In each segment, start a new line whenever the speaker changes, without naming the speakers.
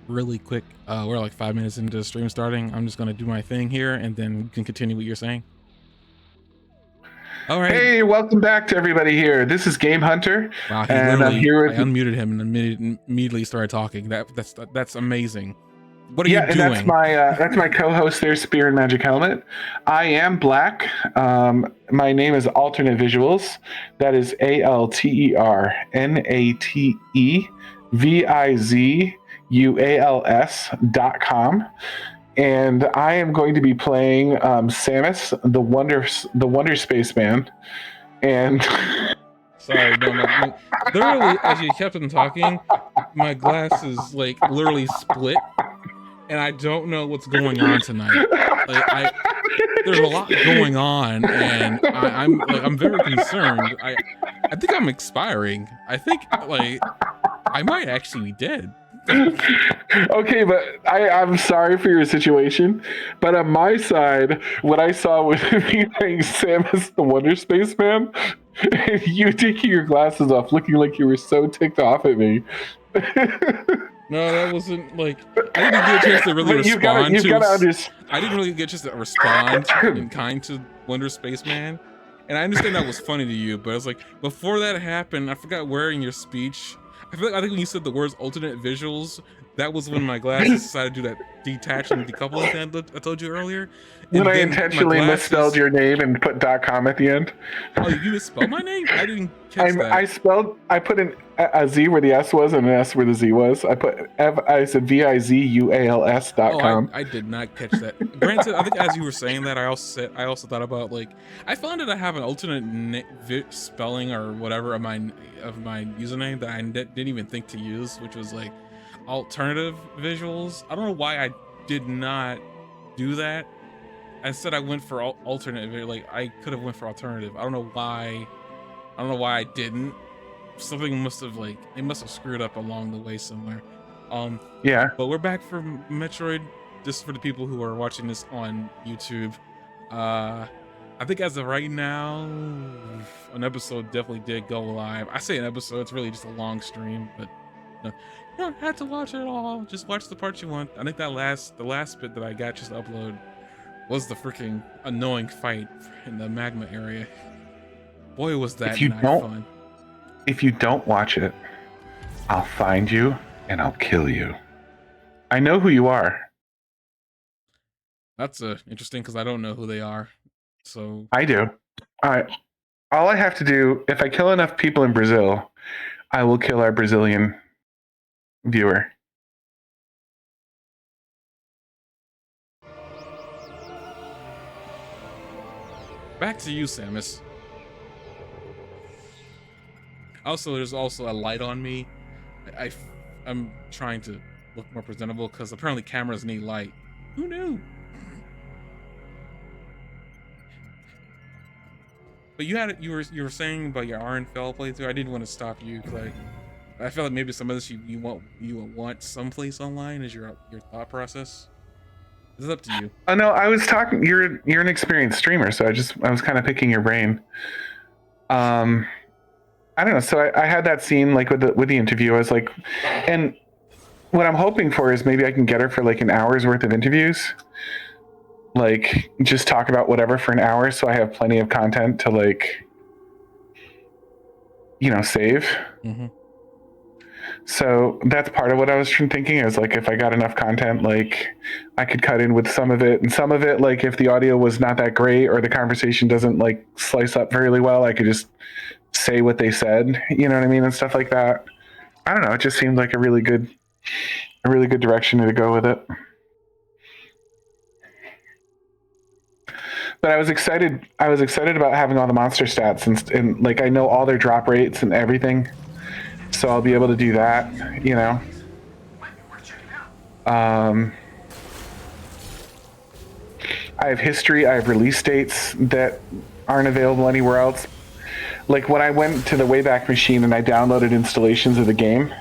Really quick, we're like 5 minutes into the stream starting. I'm just gonna do my thing here, and then you can continue what you're saying. All right.
Hey, welcome back to everybody here. This is Game Hunter,
Wow,
and I'm here with.
I unmuted him and immediately started talking. That's amazing. What are you doing?
And that's my co-host there, Spear and Magic Helmet. I am Black. My name is Alternate Visuals. That is AlternateVisuals.com. And I am going to be playing Samus, the Wonder Spaceman, and
sorry, no, literally as you kept on talking, my glasses like literally split, and I don't know what's going on tonight. Like, there's a lot going on, and I'm very concerned. I think I'm expiring. I think like I might actually be dead.
Okay, but I'm sorry for your situation. But on my side, what I saw was me playing Samus the Wonder Spaceman, and you taking your glasses off, looking like you were so ticked off at me.
No, that wasn't like I didn't get a chance to really respond I didn't really get a chance to respond in kind to Wonder Spaceman. And I understand that was funny to you, but I was like, before that happened, I forgot where in your speech. I think when you said the words alternate visuals, that was when my glasses decided to do that detaching and decoupling thing I told you earlier.
When I intentionally misspelled your name and put .com at the end.
Oh, you misspelled my name? I didn't catch that.
I put a Z where the S was and an S where the Z was. I said VIZUALS.com.
I did not catch that. Granted, I think as you were saying that, I also thought about like I found that I have an alternate spelling or whatever of my username that I didn't even think to use, which was like alternative visuals. I don't know why I did not do that. Instead, I went for alternate. Like I could have went for alternative. I don't know why I didn't. Something must have screwed up along the way somewhere.
Yeah.
But we're back for Metroid. Just for the people who are watching this on YouTube. I think as of right now, an episode definitely did go live. I say an episode, it's really just a long stream, but no, you don't have to watch it all. Just watch the part you want. I think the last bit that I got just to upload was the freaking annoying fight in the magma area. Boy, was that fun.
If you don't watch it, I'll find you and I'll kill you. I know who you are.
That's interesting because I don't know who they are. So
I do. All I have to do, if I kill enough people in Brazil, I will kill our Brazilian viewer.
Back to you, Samus. Also, there's also a light on me. I'm trying to look more presentable because apparently cameras need light. Who knew? But you were saying about your RNFL playthrough. I didn't want to stop you because I felt like maybe some of this you want someplace online as your thought process. It's up to you.
Oh no, I was talking. You're an experienced streamer, so I was kind of picking your brain. I don't know. So I had that scene like with the interview. I was like, and what I'm hoping for is maybe I can get her for like an hour's worth of interviews. Like just talk about whatever for an hour, so I have plenty of content to like, save.
Mm-hmm.
So that's part of what I was thinking is like if I got enough content, like I could cut in with some of it, and some of it, like if the audio was not that great or the conversation doesn't like slice up very well, I could just say what they said, you know what I mean, and stuff like that. I don't know. It just seemed like a really good direction to go with it. But I was excited about having all the monster stats and like I know all their drop rates and everything. So I'll be able to do that, I have history, I have release dates that aren't available anywhere else. Like when I went to the Wayback Machine and I downloaded installations of the game,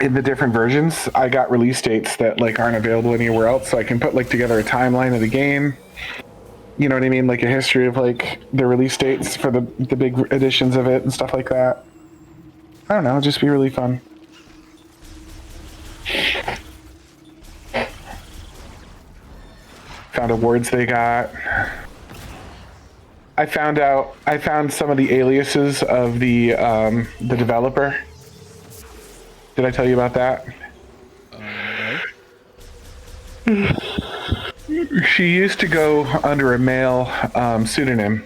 in the different versions, I got release dates that like aren't available anywhere else, so I can put like together a timeline of the game. You know what I mean? Like a history of like the release dates for the big editions of it and stuff like that. I don't know, it'll just be really fun. Found awards they got. I found some of the aliases of the developer. Did I tell you about that?
No.
She used to go under a male pseudonym.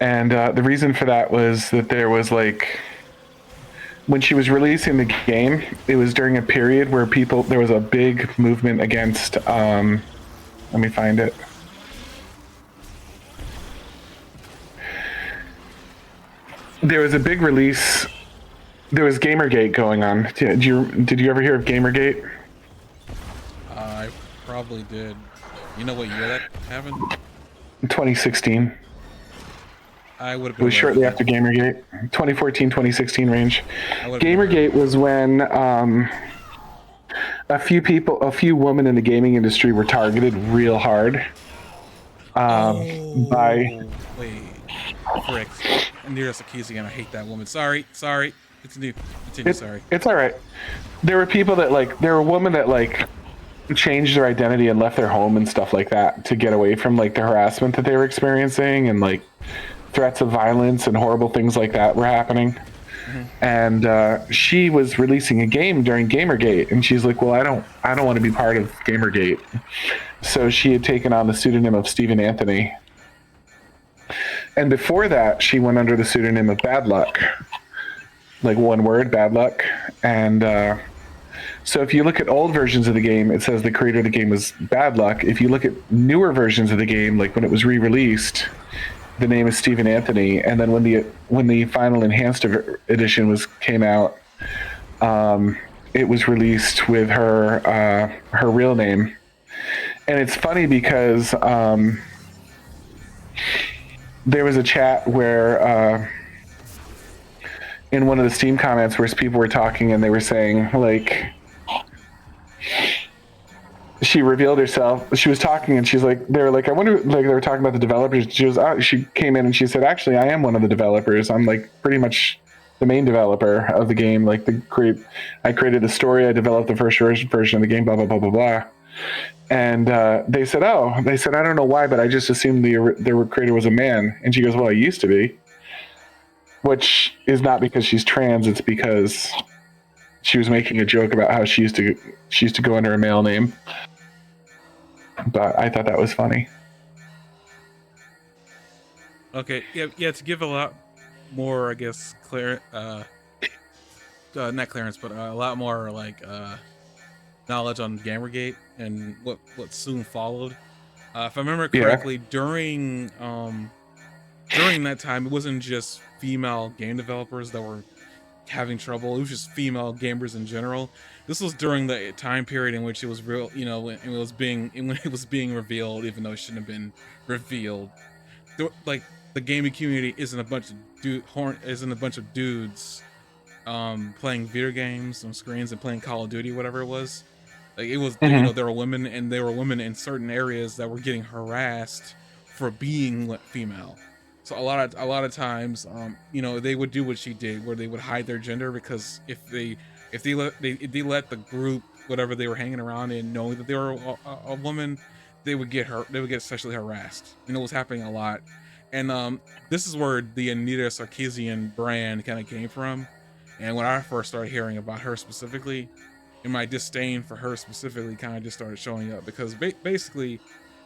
And the reason for that was that there was like, when she was releasing the game, it was during a period where there was a big movement against, let me find it. There was a big release. There was Gamergate going on. Did you ever hear of Gamergate?
I probably did. You know what year that happened?
2016.
I would have
It
been
was
aware of
shortly
it.
after Gamergate, 2014, 2016 range.
I would have been aware of
Gamergate
it.
was when a few women in the gaming industry were targeted real hard by.
Oh, wait. Frick. And near Sarkeesian. I hate that woman. Sorry. Continue. Sorry.
It's all right. There were people that like there were women that like changed their identity and left their home and stuff like that to get away from like the harassment that they were experiencing, and like threats of violence and horrible things like that were happening.
Mm-hmm.
And she was releasing a game during Gamergate, and she's like, "Well, I don't want to be part of Gamergate." So she had taken on the pseudonym of Stephen Anthony, and before that, she went under the pseudonym of Bad Luck, like one word, Bad Luck. And so if you look at old versions of the game, it says the creator of the game was Bad Luck. If you look at newer versions of the game, like when it was re-released, the name is Stephen Anthony. And then when the final enhanced edition came out, it was released with her real name. And it's funny because there was a chat where in one of the Steam comments where people were talking and they were saying like, she revealed herself. She was talking and she's like, they were like, I wonder, like they were talking about the developers. She came in and she said, actually, I am one of the developers. I'm like pretty much the main developer of the game. Like I created the story. I developed the first version of the game, blah, blah, blah, blah, blah. And they said, I don't know why, but I just assumed the creator was a man. And she goes, well, I used to be, which is not because she's trans. It's because she was making a joke about how she used to go under a male name. But I thought that was funny.
Okay. Yeah. To give a lot more, I guess, not clearance, but a lot more like knowledge on Gamergate and what soon followed. If I remember
Yeah.
correctly, during that time, it wasn't just female game developers that were having trouble. It was just female gamers in general. This was during the time period in which it was real, when it was being revealed, even though it shouldn't have been revealed. Like the gaming community isn't a bunch of dudes playing video games on screens and playing Call of Duty, whatever it was. Like it was,
Mm-hmm.
there were women, and there were women in certain areas that were getting harassed for being female. So a lot of times, they would do what she did, where they would hide their gender, because if they let the group, whatever they were hanging around in, knowing that they were a woman, they would get sexually harassed, and it was happening a lot. And this is where the Anita Sarkeesian brand kind of came from. And when I first started hearing about her specifically, and my disdain for her specifically kind of just started showing up, because basically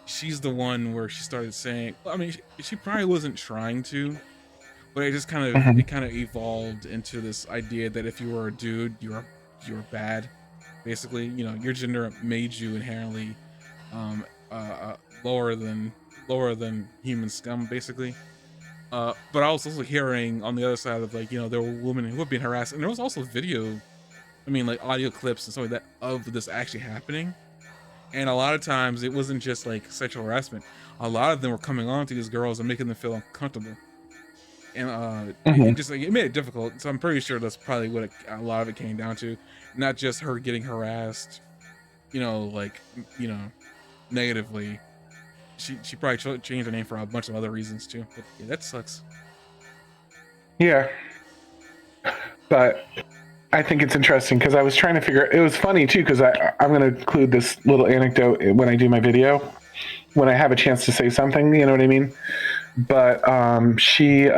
she's the one where she started saying, I mean, she probably wasn't trying to, but
Mm-hmm.
it kind of evolved into this idea that if you were a dude, you're bad. Basically, your gender made you inherently um, lower than human scum, basically. But I was also hearing on the other side of, like, there were women who were being harassed, and there was also video, I mean, like audio clips and stuff like that of this actually happening. And a lot of times it wasn't just like sexual harassment. A lot of them were coming on to these girls and making them feel uncomfortable. And it
Mm-hmm.
just, like, it made it difficult. So I'm pretty sure that's probably what a lot of it came down to. Not just her getting harassed, like, negatively. she probably changed her name for a bunch of other reasons too. But yeah, that sucks.
Yeah, but I think it's interesting because I was trying to figure. It was funny too because I'm going to include this little anecdote when I do my video when I have a chance to say something. You know what I mean? But she.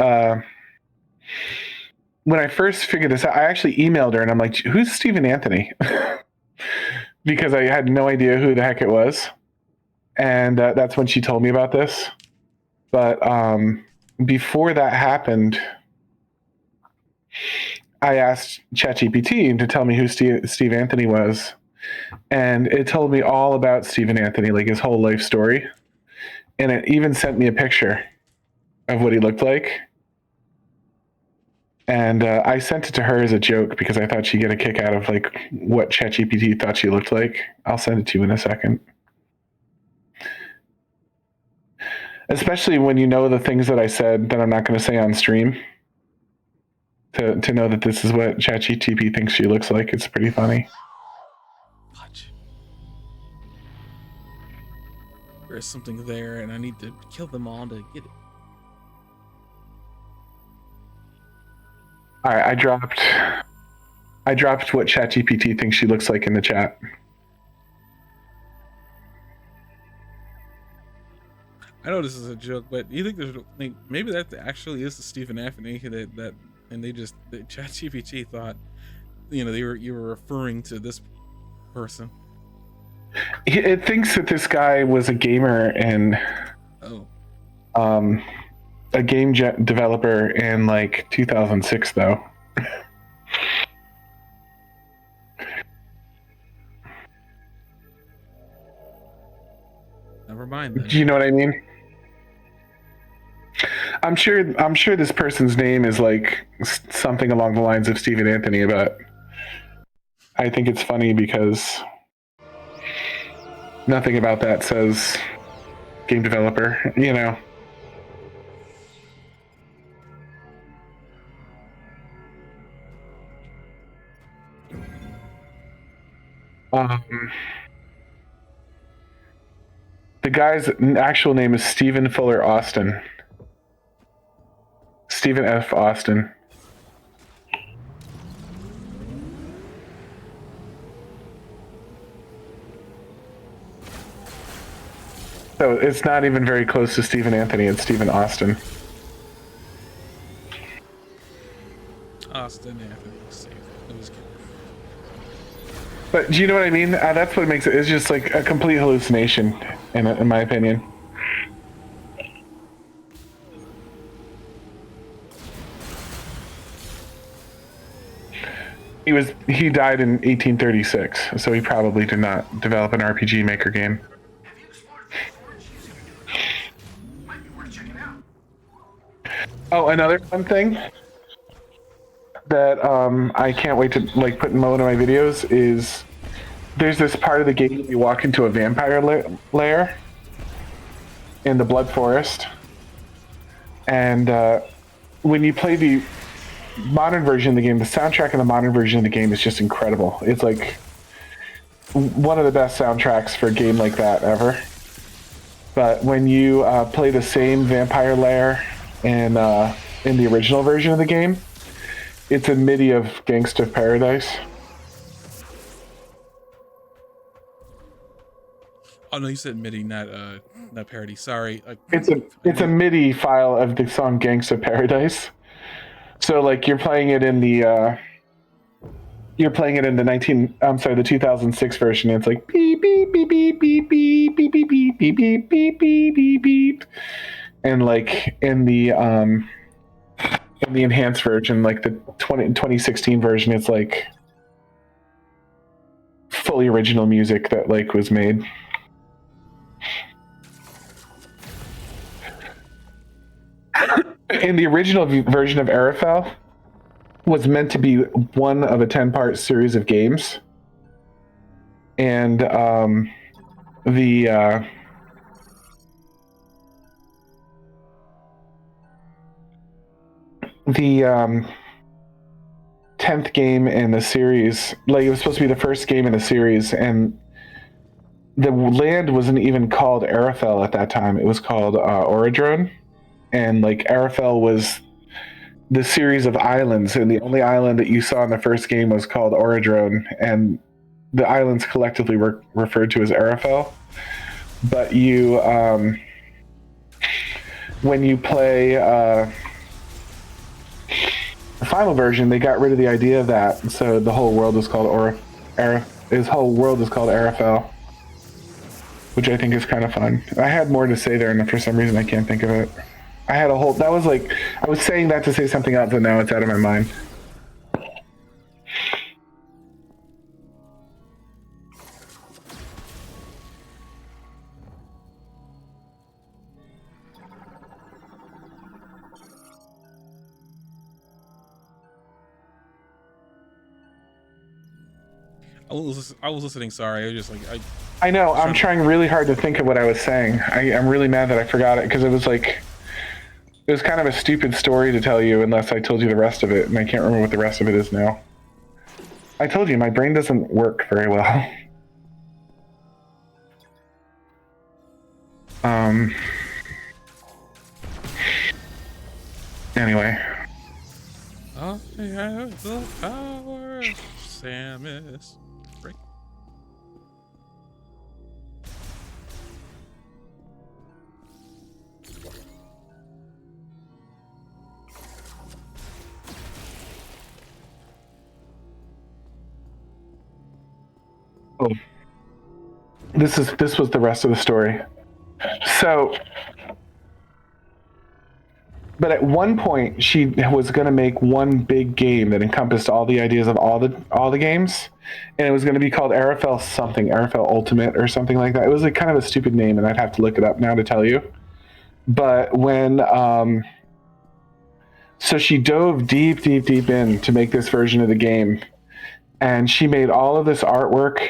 When I first figured this out, I actually emailed her and I'm like, "Who's Stephen Anthony?" because I had no idea who the heck it was, and that's when she told me about this. But before that happened, I asked ChatGPT to tell me who Steve Anthony was, and it told me all about Stephen Anthony, like his whole life story, and it even sent me a picture of what he looked like. And I sent it to her as a joke because I thought she'd get a kick out of like what ChatGPT thought she looked like. I'll send it to you in a second. Especially when you know the things that I said that I'm not going to say on stream. To know that this is what ChatGPT thinks she looks like, it's pretty funny.
Watch. There's something there, and I need to kill them all to get it.
All right, I dropped what ChatGPT thinks she looks like in the chat.
I know this is a joke, but you think there's like, maybe that actually is the Stephen Anthony that and they just the ChatGPT thought, you know, you were referring to this person.
It thinks that this guy was a gamer and a game developer in like 2006 though.
Never mind then.
Do you know what I mean? I'm sure this person's name is like something along the lines of Stephen Anthony, but I think it's funny because nothing about that says game developer, you know. The guy's actual name is Stephen Fuller Austin. Stephen F. Austin. So it's not even very close to Stephen Anthony. It's Stephen Austin.
Austin Anthony. It was good.
But do you know what I mean? That's what makes it. It's just like a complete hallucination, in my opinion. He died in 1836, so he probably did not develop an RPG Maker game. Oh, another fun thing that I can't wait to like put in one of my videos is there's this part of the game you walk into a vampire lair in the Blood Forest, and when you play the modern version of the game, the soundtrack in the modern version of the game is just incredible. It's like one of the best soundtracks for a game like that ever. But when you play the same vampire lair in the original version of the game, it's a MIDI of Gangsta Paradise.
Oh no, you said MIDI, not parody. Sorry.
It's a MIDI file of the song Gangsta Paradise. So like you're playing it in the 2006 version. And it's like beep beep beep beep beep beep beep beep beep beep beep beep beep beep beep, and like in the enhanced version, like the 2016 version, it's like fully original music that like was made. In the original version of Arafel was meant to be one of a 10-part series of games, and the 10th game in the series, like it was supposed to be the first game in the series, and the land wasn't even called Arafel at that time. It was called Oradrone, and like Arafel was the series of islands, and the only island that you saw in the first game was called Oradrone, and the islands collectively were referred to as Arafel. But you, when you play the final version, they got rid of the idea of that, so the whole world is called His whole world is called Arafel, which I think is kind of fun. I had more to say there, and for some reason I can't think of it. I had a whole. That was like I was saying that to say something else, and now it's out of my mind.
I was listening. Sorry, I was just like
I know. I'm trying really hard to think of what I was saying. I'm really mad that I forgot it because it was like it was kind of a stupid story to tell you unless I told you the rest of it, and I can't remember what the rest of it is now. I told you my brain doesn't work very well. Anyway.
I have the power, Samus. Break.
Oh. This was the rest of the story. So, but at one point she was going to make one big game that encompassed all the ideas of all the games, and it was going to be called Arafel something, Arafel Ultimate or something like that. It was like kind of a stupid name, and I'd have to look it up now to tell you. But when so she dove deep in to make this version of the game, and she made all of this artwork,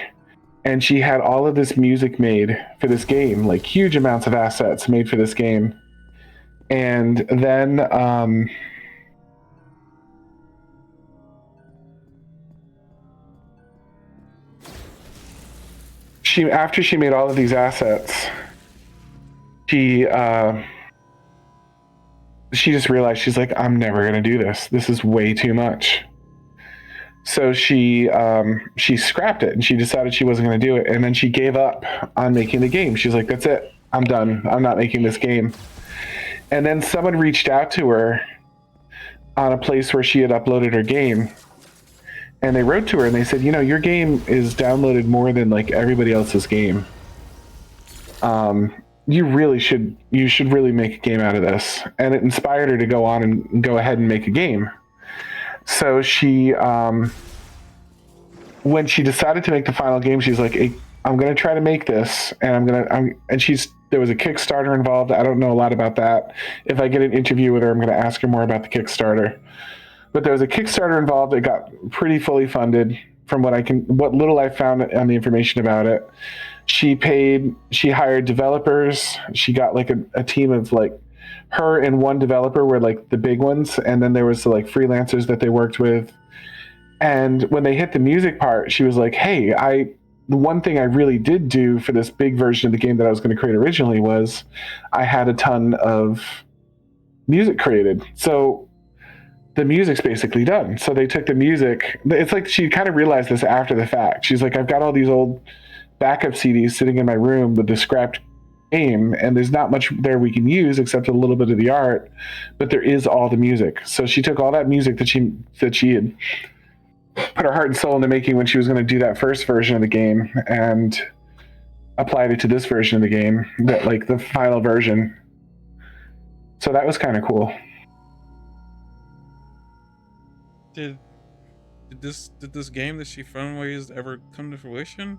and she had all of this music made for this game, like huge amounts of assets made for this game. And then after she made all of these assets, she just realized, she's like, I'm never gonna do this. This is way too much. So she scrapped it, and she decided she wasn't going to do it, and then she gave up on making the game. She's like, that's it, I'm done, I'm not making this game. And then someone reached out to her on a place where she had uploaded her game, and they wrote to her and they said, your game is downloaded more than like everybody else's game. You should really make a game out of this. And it inspired her to go on and go ahead and make a game. So she, when she decided to make the final game, she's like, hey, I'm going to try to make this, and there was a Kickstarter involved. I don't know a lot about that. If I get an interview with her, I'm going to ask her more about the Kickstarter. But there was a Kickstarter involved. It got pretty fully funded from what little I found on the information about it. She hired developers. She got like a team of like, her and one developer were like the big ones, and then there was like freelancers that they worked with. And when they hit the music part, she was like, hey, the one thing I really did do for this big version of the game that I was going to create originally was I had a ton of music created. So the music's basically done. So they took the music. It's like she kind of realized this after the fact. She's like, I've got all these old backup CDs sitting in my room with the scrapped game, and there's not much there we can use except a little bit of the art, but there is all the music. So she took all that music that she had put her heart and soul into making when she was going to do that first version of the game, and applied it to this version of the game, that like the final version. So that was kind of cool.
Did this game that she fundraised ever come to fruition?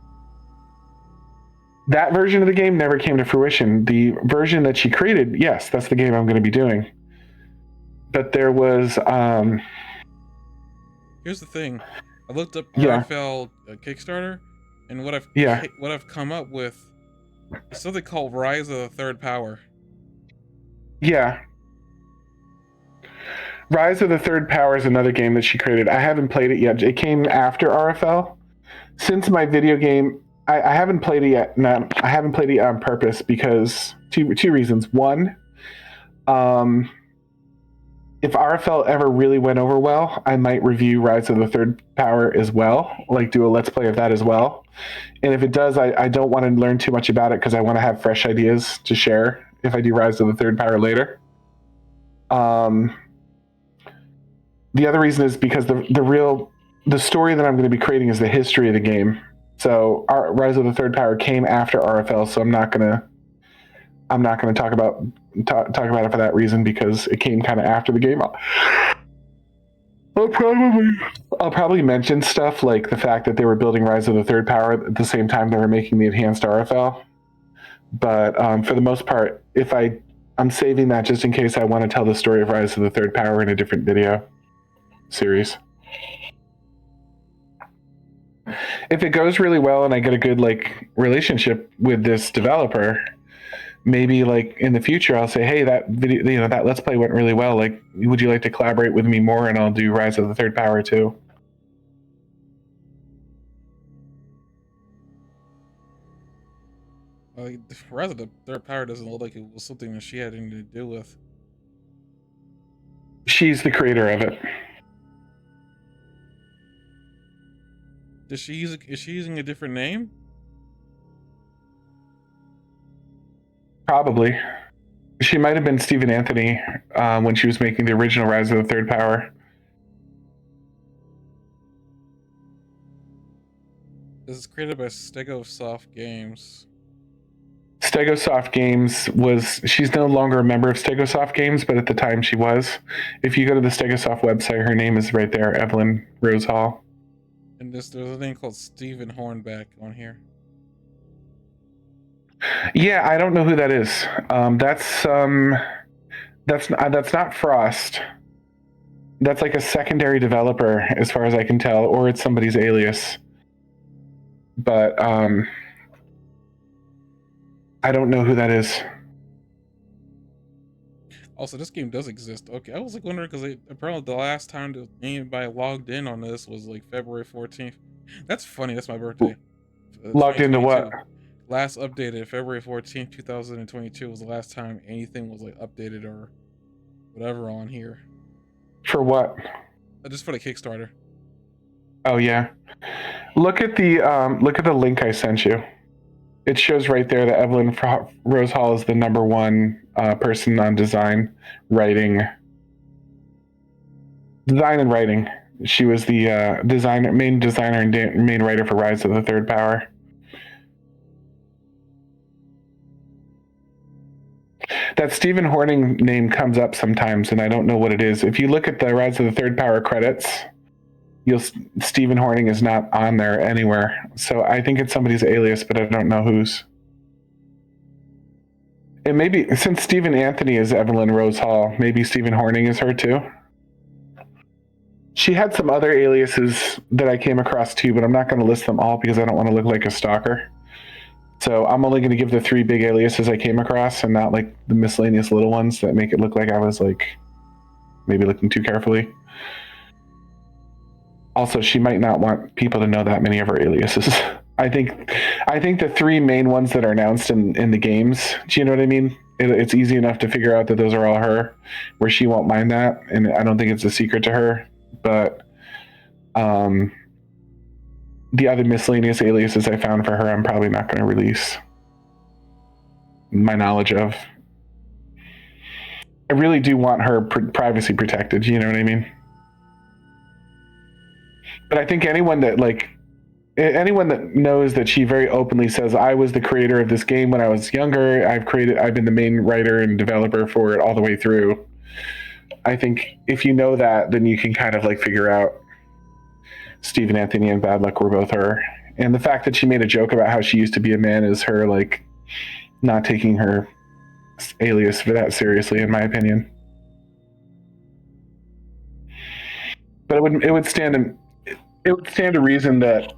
That version of the game never came to fruition. The version that she created, yes, that's the game I'm going to be doing. But there was
here's the thing. I looked up Arafel Kickstarter, and what I've come up with is something called Rise of the Third Power.
Yeah. Rise of the Third Power is another game that she created. I haven't played it yet. It came after RFL. Since my video game I haven't played it yet. No, I haven't played it on purpose because two reasons. One, um, if RFL ever really went over well, I might review Rise of the Third Power as well, like do a let's play of that as well. And if it does, I don't want to learn too much about it because I want to have fresh ideas to share if I do Rise of the Third Power later. Um, the other reason is because the story that I'm going to be creating is the history of the game. So Rise of the Third Power came after RFL, so I'm not going to talk about it for that reason because it came kind of after the game. I'll probably I'll probably mention stuff like the fact that they were building Rise of the Third Power at the same time they were making the enhanced RFL. But for the most part, if I'm saving that just in case I want to tell the story of Rise of the Third Power in a different video series. If it goes really well and I get a good like relationship with this developer, maybe like in the future I'll say, hey, that video, that let's play went really well. Like, would you like to collaborate with me more? And I'll do Rise of the Third Power too.
Rise of the Third Power doesn't look like it was something that she had anything to do with.
She's the creator of it.
Is she using a different name?
Probably. She might have been Stephen Anthony when she was making the original Rise of the Third Power.
This is created by Stegosoft Games.
Stegosoft Games she's no longer a member of Stegosoft Games, but at the time she was. If you go to the Stegosoft website, her name is right there, Evelyn Rose Hall.
And there's a name called Stephen Hornback on here.
Yeah, I don't know who that is. That's not Frost. That's like a secondary developer, as far as I can tell, or it's somebody's alias. But I don't know who that is.
Also, this game does exist. Okay, I was like wondering because apparently the last time that anybody logged in on this was like February 14th. That's funny. That's my birthday.
Logged into what?
Last updated February 14th, 2022 was the last time anything was like updated or whatever on here.
For what?
Just for the Kickstarter.
Oh yeah. Look at the link I sent you. It shows right there that Evelyn Rose Hall is the number one person on design and writing. She was the main designer and main writer for Rise of the Third Power. That Stephen Horning name comes up sometimes, and I don't know what it is. If you look at the Rise of the Third Power credits, Stephen Horning is not on there anywhere. So I think it's somebody's alias, but I don't know whose. And maybe since Stephen Anthony is Evelyn Rose Hall, maybe Stephen Horning is her too. She had some other aliases that I came across too, but I'm not going to list them all because I don't want to look like a stalker. So I'm only going to give the 3 big aliases I came across and not like the miscellaneous little ones that make it look like I was like maybe looking too carefully. Also, she might not want people to know that many of her aliases. I think the 3 main ones that are announced in the games, do you know what I mean? It's easy enough to figure out that those are all her, where she won't mind that, and I don't think it's a secret to her. But the other miscellaneous aliases I found for her, I'm probably not going to release my knowledge of. I really do want her privacy protected, you know what I mean? But I think anyone that knows that she very openly says, I was the creator of this game when I was younger, I've been the main writer and developer for it all the way through. I think if you know that, then you can kind of like figure out Stephen Anthony and Bad Luck were both her. And the fact that she made a joke about how she used to be a man is her like not taking her alias for that seriously, in my opinion. But it would stand to reason that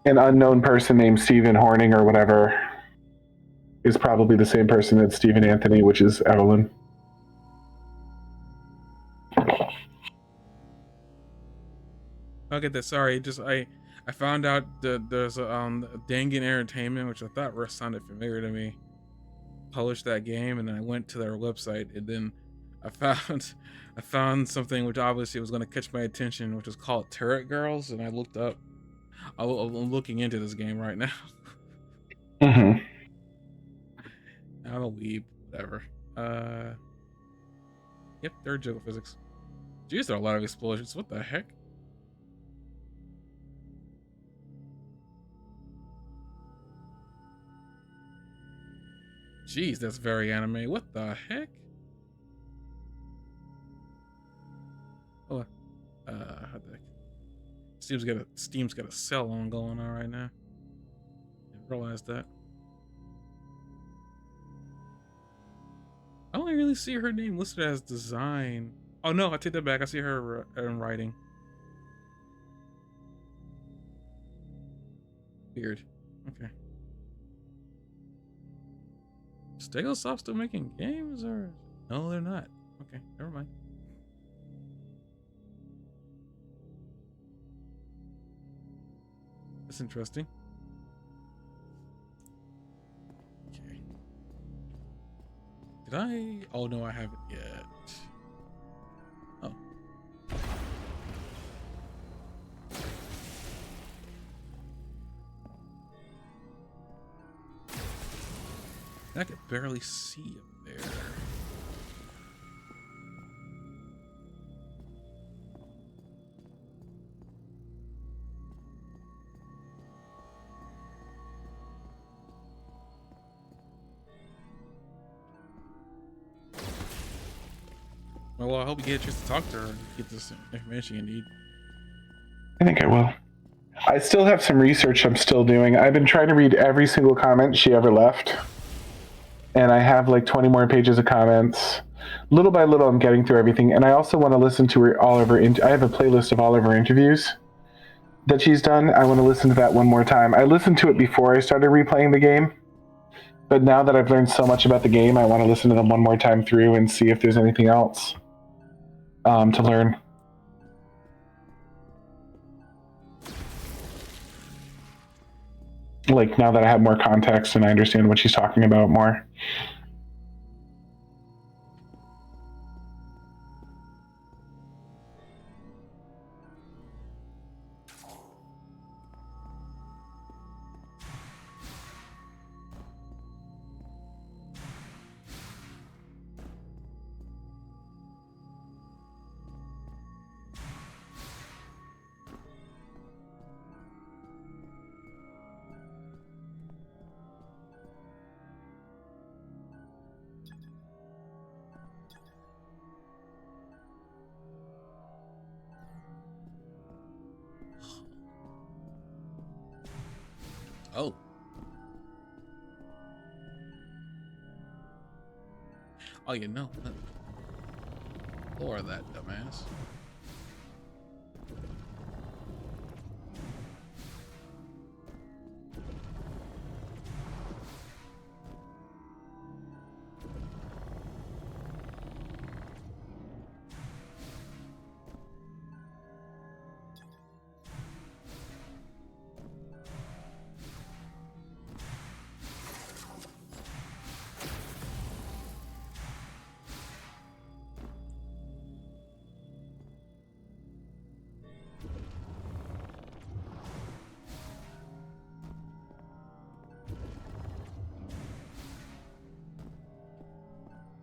an unknown person named Stephen Horning or whatever is probably the same person as Stephen Anthony, which is Evelyn.
I'll get that. Sorry, just I I found out that there's a Dangan Entertainment, which I thought sounded familiar to me, published that game, and then I went to their website, and then I found I found something which obviously was going to catch my attention, which was called Turret Girls, and I looked up. I'm looking into this game right now.
Mm-hmm.
I'm a weeb, whatever. Uh, yep, third juggle physics. Jeez, there are a lot of explosions. What the heck? Jeez, that's very anime. What the heck? Oh, how the heck? Steam's got a sell on going on right now. Didn't realize that. I only really see her name listed as design. Oh no, I take that back. I see her in writing. Weird. Okay. Stegosoft still making games, or no? They're not. Okay, never mind. That's interesting. Okay. Did I? Oh no, I haven't yet. Oh. I could barely see up there. Well, I hope you get a chance to talk to her and get this information you need.
I think I will. I still have some research I'm still doing. I've been trying to read every single comment she ever left, and I have like 20 more pages of comments. Little by little, I'm getting through everything, and I also want to listen to her all of her. I have a playlist of all of her interviews that she's done. I want to listen to that one more time. I listened to it before I started replaying the game, but now that I've learned so much about the game, I want to listen to them one more time through and see if there's anything else to learn. Like now that I have more context and I understand what she's talking about more.
Oh. Oh, you know. Lower that, dumbass.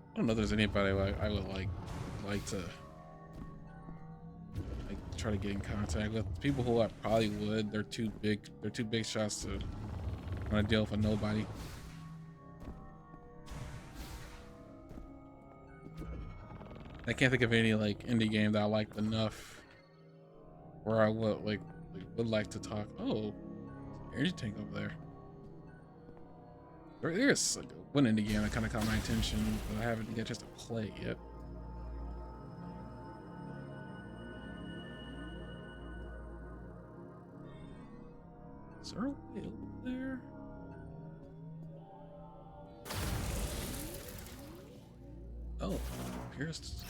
I don't know if there's anybody I would like to try to get in contact with. People who I probably would. They're too big. They're too big shots to want to deal with a nobody. I can't think of any like indie game that I liked enough where I would like to talk. Oh, energy tank over there. There's like one indie game that kind of caught my attention, but I haven't get just to play it yet. Is there a way over there? Oh, here's.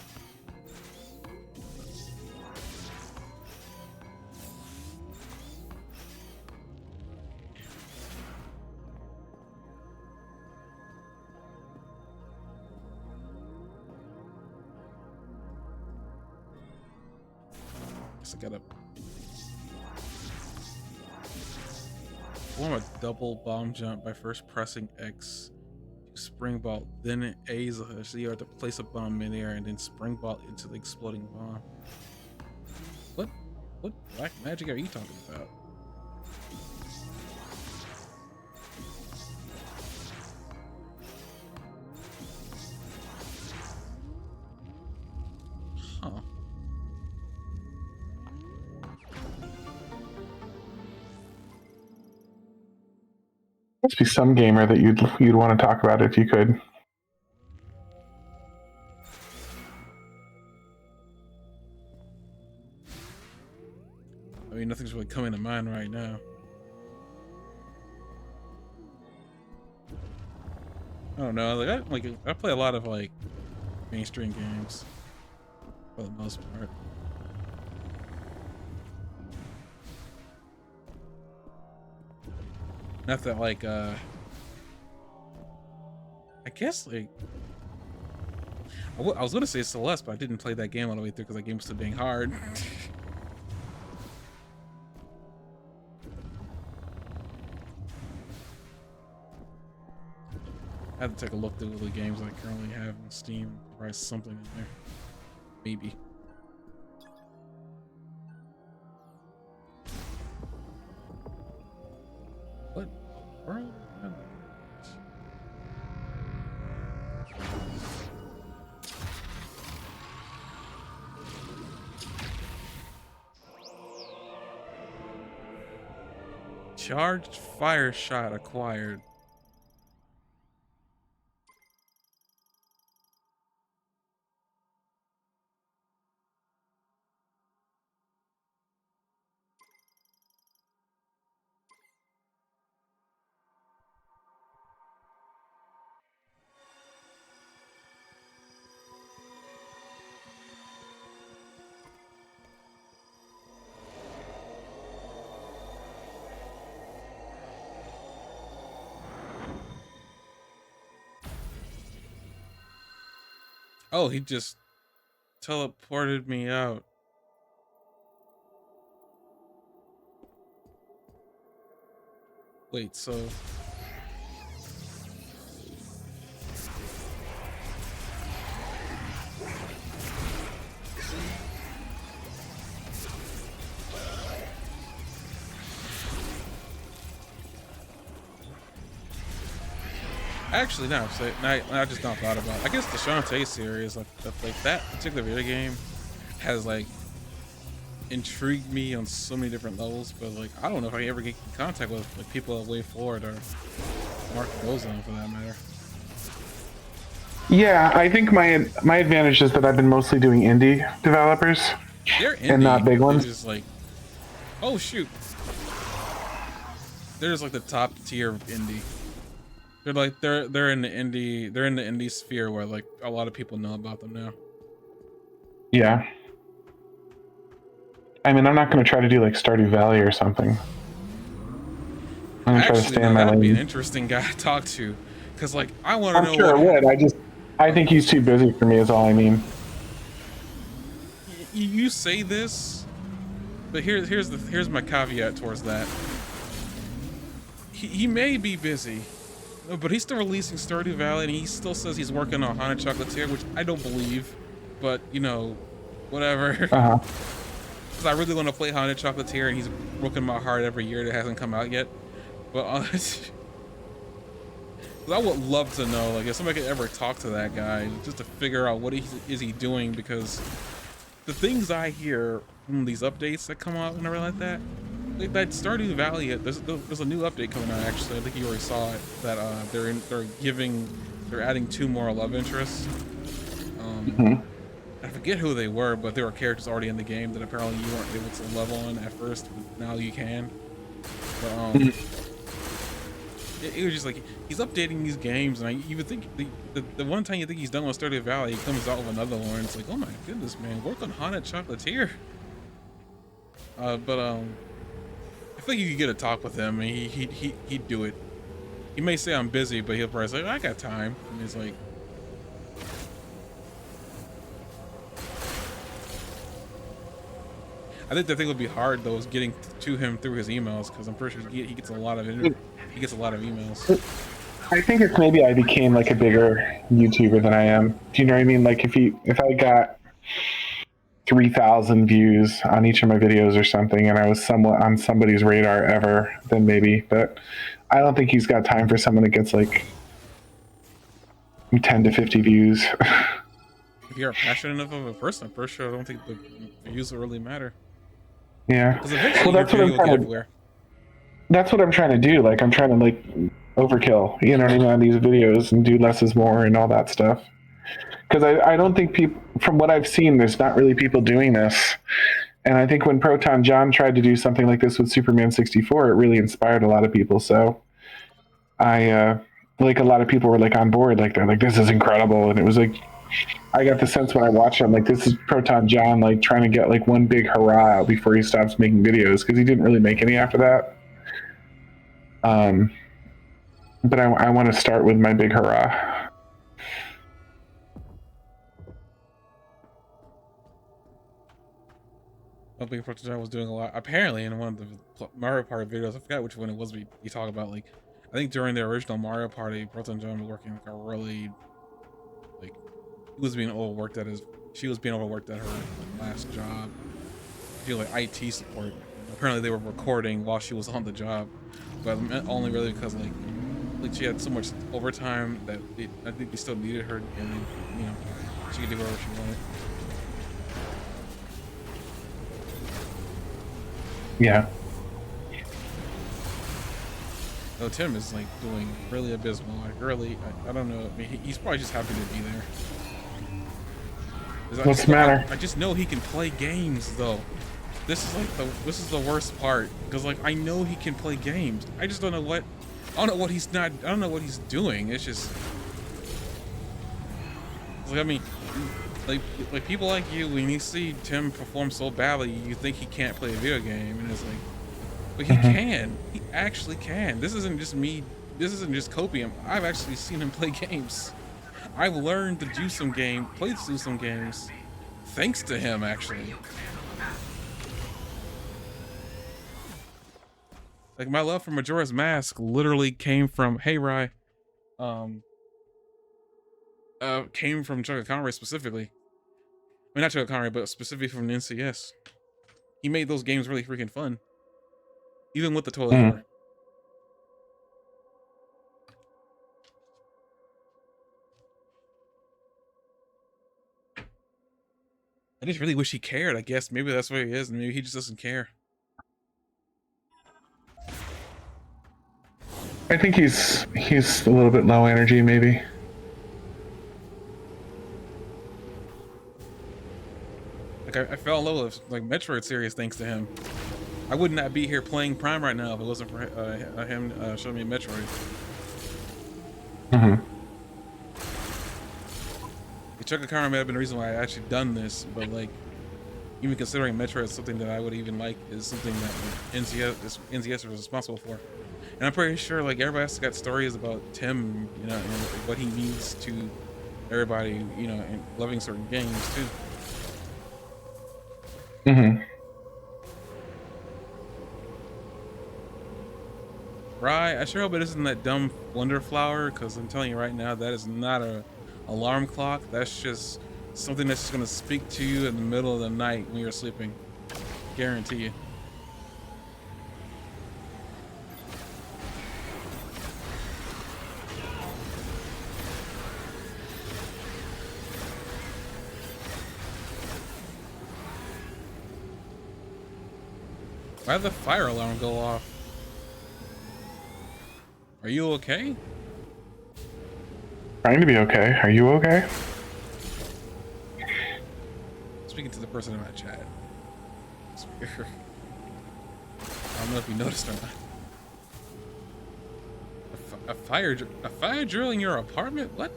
guess I gotta form a double bomb jump by first pressing X to spring ball, then A is a so you have to place a bomb in air and then spring ball into the exploding bomb. What black magic are you talking about? Huh.
Must be some gamer that you'd want to talk about if you could.
I mean, nothing's really coming to mind right now. I don't know. I play a lot of like mainstream games for the most part. Not that like I guess like I was gonna say Celeste, but I didn't play that game all the way through because that game was so dang hard. I have to take a look through the games I currently have on Steam. Probably something in there. Maybe. What world? Charged fire shot acquired. Oh, he just teleported me out. Wait, so actually, no. So I just not thought about it. I guess the Shantae series, like that particular video game, has like intrigued me on so many different levels. But like, I don't know if I ever get in contact with like people at Way Forward or Mark Bozon for that matter.
Yeah, I think my advantage is that I've been mostly doing indie developers.
They're indie,
and not big ones.
Just like, oh shoot, there's like the top tier of indie. They're like they're in the indie sphere where like a lot of people know about them now.
Yeah. I mean, I'm not going to try to do like Stardew Valley or something. I'm going to try to stay in my lane.
That'd be an interesting guy to talk to, because like I want to know.
I'm sure it would. I think he's too busy for me. Is all I mean.
You say this, but here's my caveat towards that. He may be busy, but he's still releasing Stardew Valley, and he still says he's working on Haunted Chocolatier, which I don't believe. But you know, whatever. Because I really want to play Haunted Chocolatier, and he's broken my heart every year that hasn't come out yet. But I would love to know, like, if somebody could ever talk to that guy just to figure out what is he doing, because the things I hear from these updates that come out and everything like that, like that Stardew Valley, there's a new update coming out. Actually, I think you already saw it. That they're adding 2 more love interests. I forget who they were, but there were characters already in the game that apparently you weren't able to level on at first, but now you can. But it was just like he's updating these games, and you would think the one time you think he's done with Stardew Valley, he comes out with another one. It's like, oh my goodness, man, work on Haunted Chocolatier. But I think you could get a talk with him, and he'd do it. He may say I'm busy, but he'll probably say I got time, and it's like. I think the thing would be hard though is getting to him through his emails, because I'm pretty sure he gets a lot of he gets a lot of emails.
I think it's maybe I became like a bigger YouTuber than I am. Do you know what I mean? Like if I got 3,000 views on each of my videos or something, and I was somewhat on somebody's radar ever, then maybe. But I don't think he's got time for someone that gets like 10 to 50 views.
If you're a passionate enough of a person, I'm pretty sure I don't think the views will really matter.
Yeah.
Because
Well,
eventually your
that's what
video
I'm
will get
trying to.
everywhere.
That's what I'm trying to do. Like I'm trying to like overkill, you know what I mean, on these videos and do less is more and all that stuff. Because I don't think people, from what I've seen, there's not really people doing this. And I think when Proton John tried to do something like this with Superman 64, it really inspired a lot of people. So like a lot of people were like on board, like they're like, this is incredible. And it was like, I got the sense when I watched him, like this is Proton John, like trying to get like one big hurrah out before he stops making videos, because he didn't really make any after that. But I want to start with my big hurrah.
I don't think Prototype was doing a lot. Apparently, in one of the Mario Party videos, I forgot which one it was. We talked about, like, I think during the original Mario Party, Proton John was working like a really, like, he was being overworked at his. She was being overworked at her last job. She was like IT support. Apparently, they were recording while she was on the job, but only really because like she had so much overtime that I think they still needed her, and you know, she could do whatever she wanted.
Yeah.
Oh, Tim is like doing really abysmal. Like really, I don't know. I mean, he's probably just happy to be there.
What's the matter?
I just know he can play games though. This is like this is the worst part, because like I know he can play games. I just don't know what. I don't know what he's not. I don't know what he's doing. It's just. It's like, I mean, like people like you, when you see Tim perform so badly, you think he can't play a video game, and it's like. But he can. He actually can. This isn't just me. This isn't just copium. I've actually seen him play games. I've learned to do some played through some games, thanks to him, actually. Like, my love for Majora's Mask literally came from, hey, Rye, came from Chuck Conway specifically. I mean, not Chuck Conway, but specifically from the NCS. He made those games really freaking fun. Even with the toilet humor. I just really wish he cared, I guess. Maybe that's what he is, and maybe he just doesn't care.
I think he's a little bit low energy, maybe.
Like, I fell in love with like Metroid series thanks to him. I would not be here playing Prime right now if it wasn't for him showing me Metroid. Chuck Akara may have been the reason why I actually done this, but like, even considering Metroid is something that I would even like, is something that NCS was responsible for. And I'm pretty sure like everybody else got stories about Tim, you know, and what he means to everybody, you know, and loving certain games too. Right, I sure hope it isn't that dumb Wonder Flower, because I'm telling you right now, that is not a alarm clock. That's just something that's just gonna speak to you in the middle of the night when you're sleeping. Guarantee you. Why did the fire alarm go off? Are you okay?
Trying to be okay. Are you okay?
Speaking to the person in my chat. I don't know if you noticed or not. A fire drill in your apartment? What?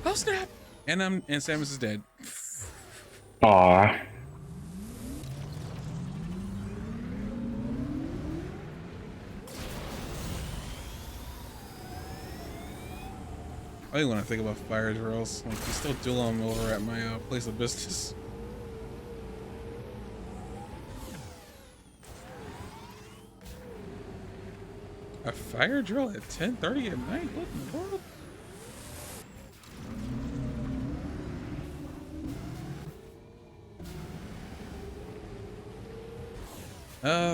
Oh snap! And Samus is dead.
Aw.
I don't want to think about fire drills. Like, you still do them over at my place of business. A fire drill at 10:30 at night? What in the world?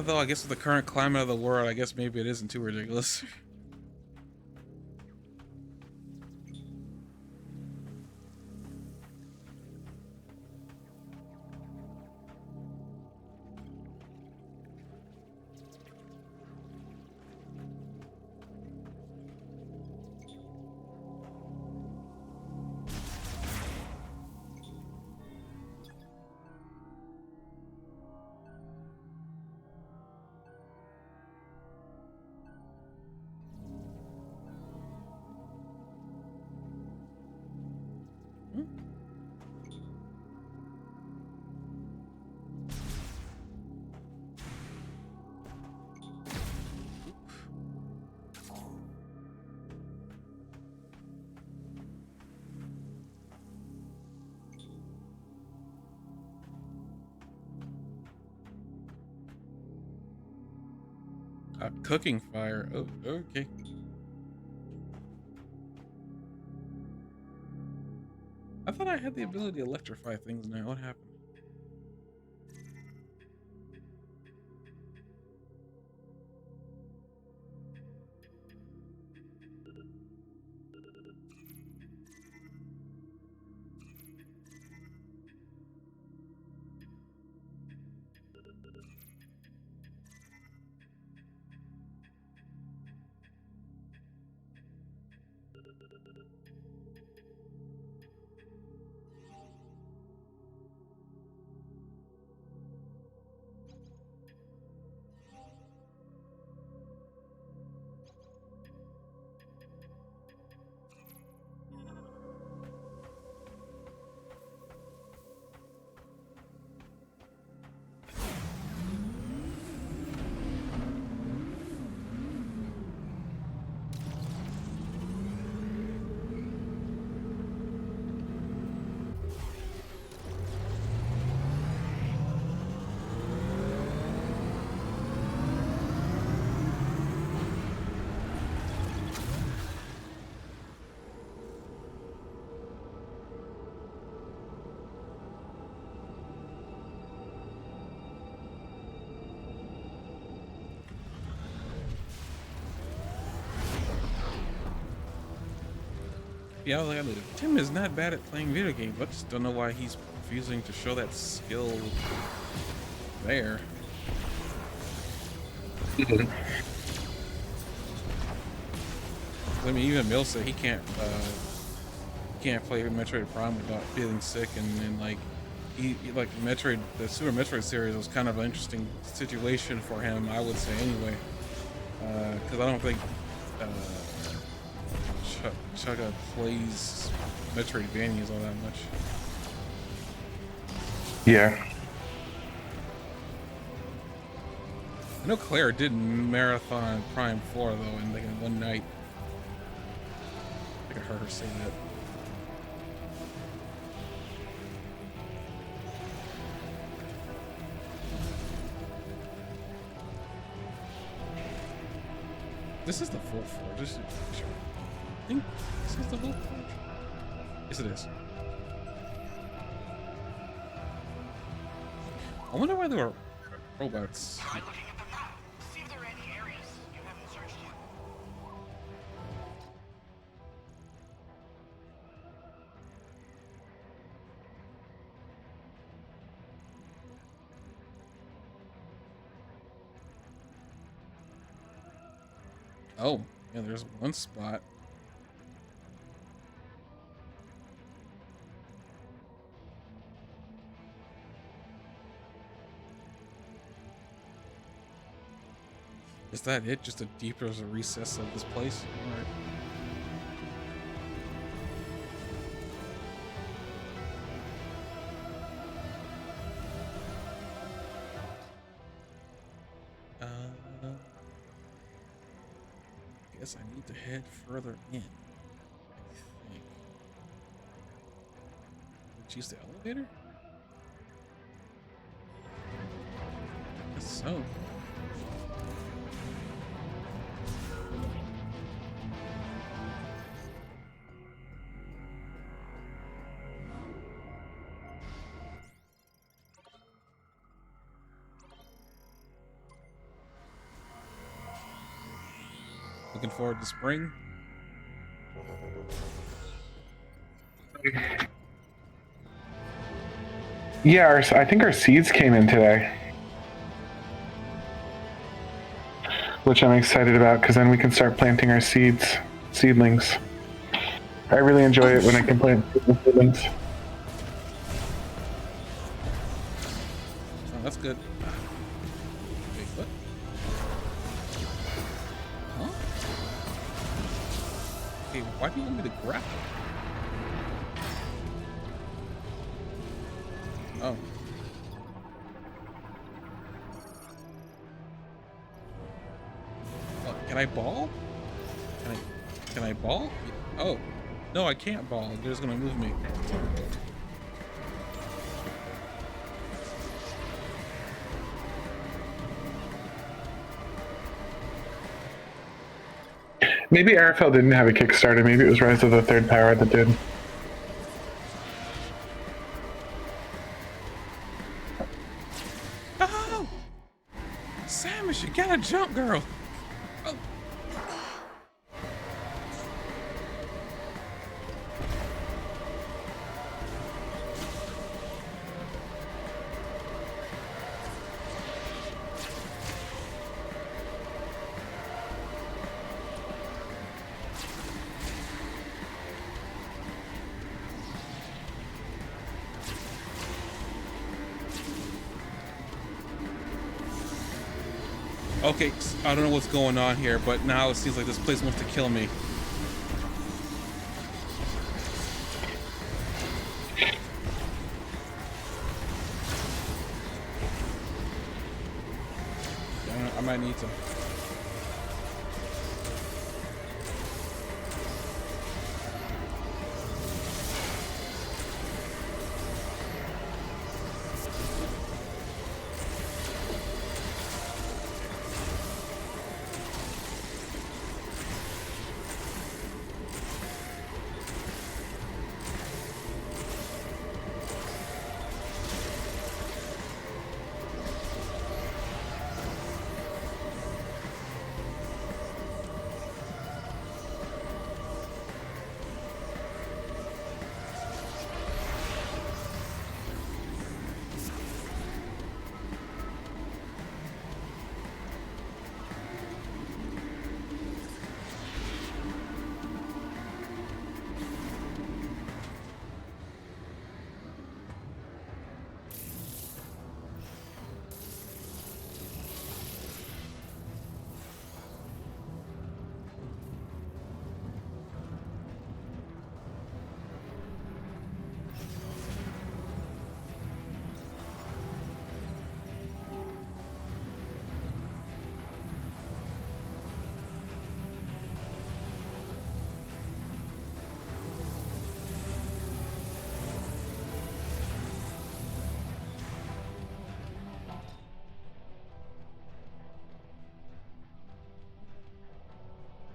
Though I guess with the current climate of the world, I guess maybe it isn't too ridiculous. A cooking fire. Oh, okay. I thought I had the ability to electrify things now. What happened? Yeah, I was like, Tim is not bad at playing video games. I just don't know why he's refusing to show that skill there. I mean, even Mill said he can't play Metroid Prime without feeling sick, and like he like Metroid, the Super Metroid series was kind of an interesting situation for him, I would say anyway, because I don't think Chugga plays Metroidvanias all that much.
Yeah.
I know Claire did marathon Prime 4 though in like in one night. I think I heard her say that. This is the full forge. This is, I think this is the full forge. Yes, it is. I wonder why there were robots.
Try looking at the map. See if there are any areas you haven't searched yet.
Oh, yeah, there's one spot. Is that it? Just a deeper recess of this place? Alright. Guess I need to head further in. I think. Let's use the elevator? Guess so. Looking forward to spring.
Yeah, I think our seeds came in today, which I'm excited about because then we can start planting our seedlings. I really enjoy it when I can plant seedlings.
Oh, that's good. Wait, what? Huh? Okay, why do you want me to grapple? Oh. Can I ball? Can I ball? Oh. No, I can't ball. They're just gonna move me.
Maybe Arafel didn't have a Kickstarter. Maybe it was Rise of the Third Power that did.
Oh! Samus, you gotta jump, girl! Oh. Okay, I don't know what's going on here, but now it seems like this place wants to kill me. I might need to.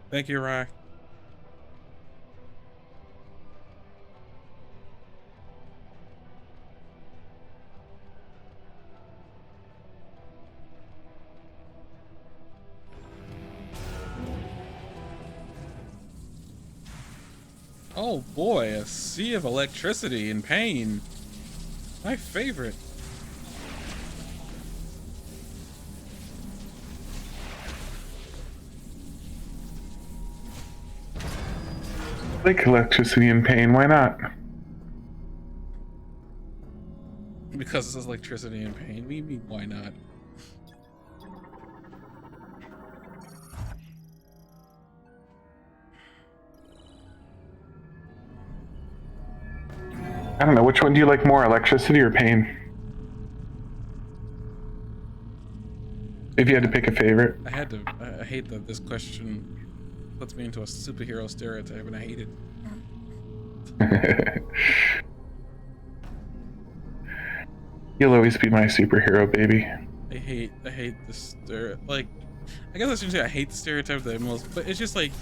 Thank you, Rye. Oh boy, a sea of electricity and pain. My favorite.
Like electricity and pain, why not?
Because it says electricity and pain. What do you mean, why not?
I don't know, which one do you like more, electricity or pain? If you had to pick a favorite.
I had to. I hate that this question puts me into a superhero stereotype, and I hate it.
You'll always be my superhero, baby.
I hate the like. I guess I shouldn't say I hate the stereotype the most, but it's just like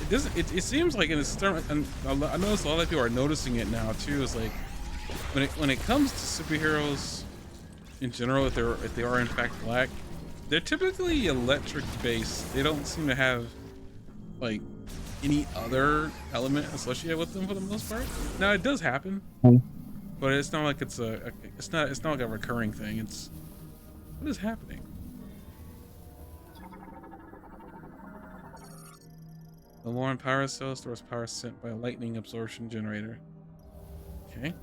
it doesn't. It seems like in a certain, and I notice a lot of people are noticing it now too. Is like when it comes to superheroes in general, if they are in fact black, they're typically electric based. They don't seem to have like any other element associated with them for the most part. Now it does happen, but it's not like it's it's not like a recurring thing. It's what is happening? The Lauren power cell stores power sent by a lightning absorption generator. Okay.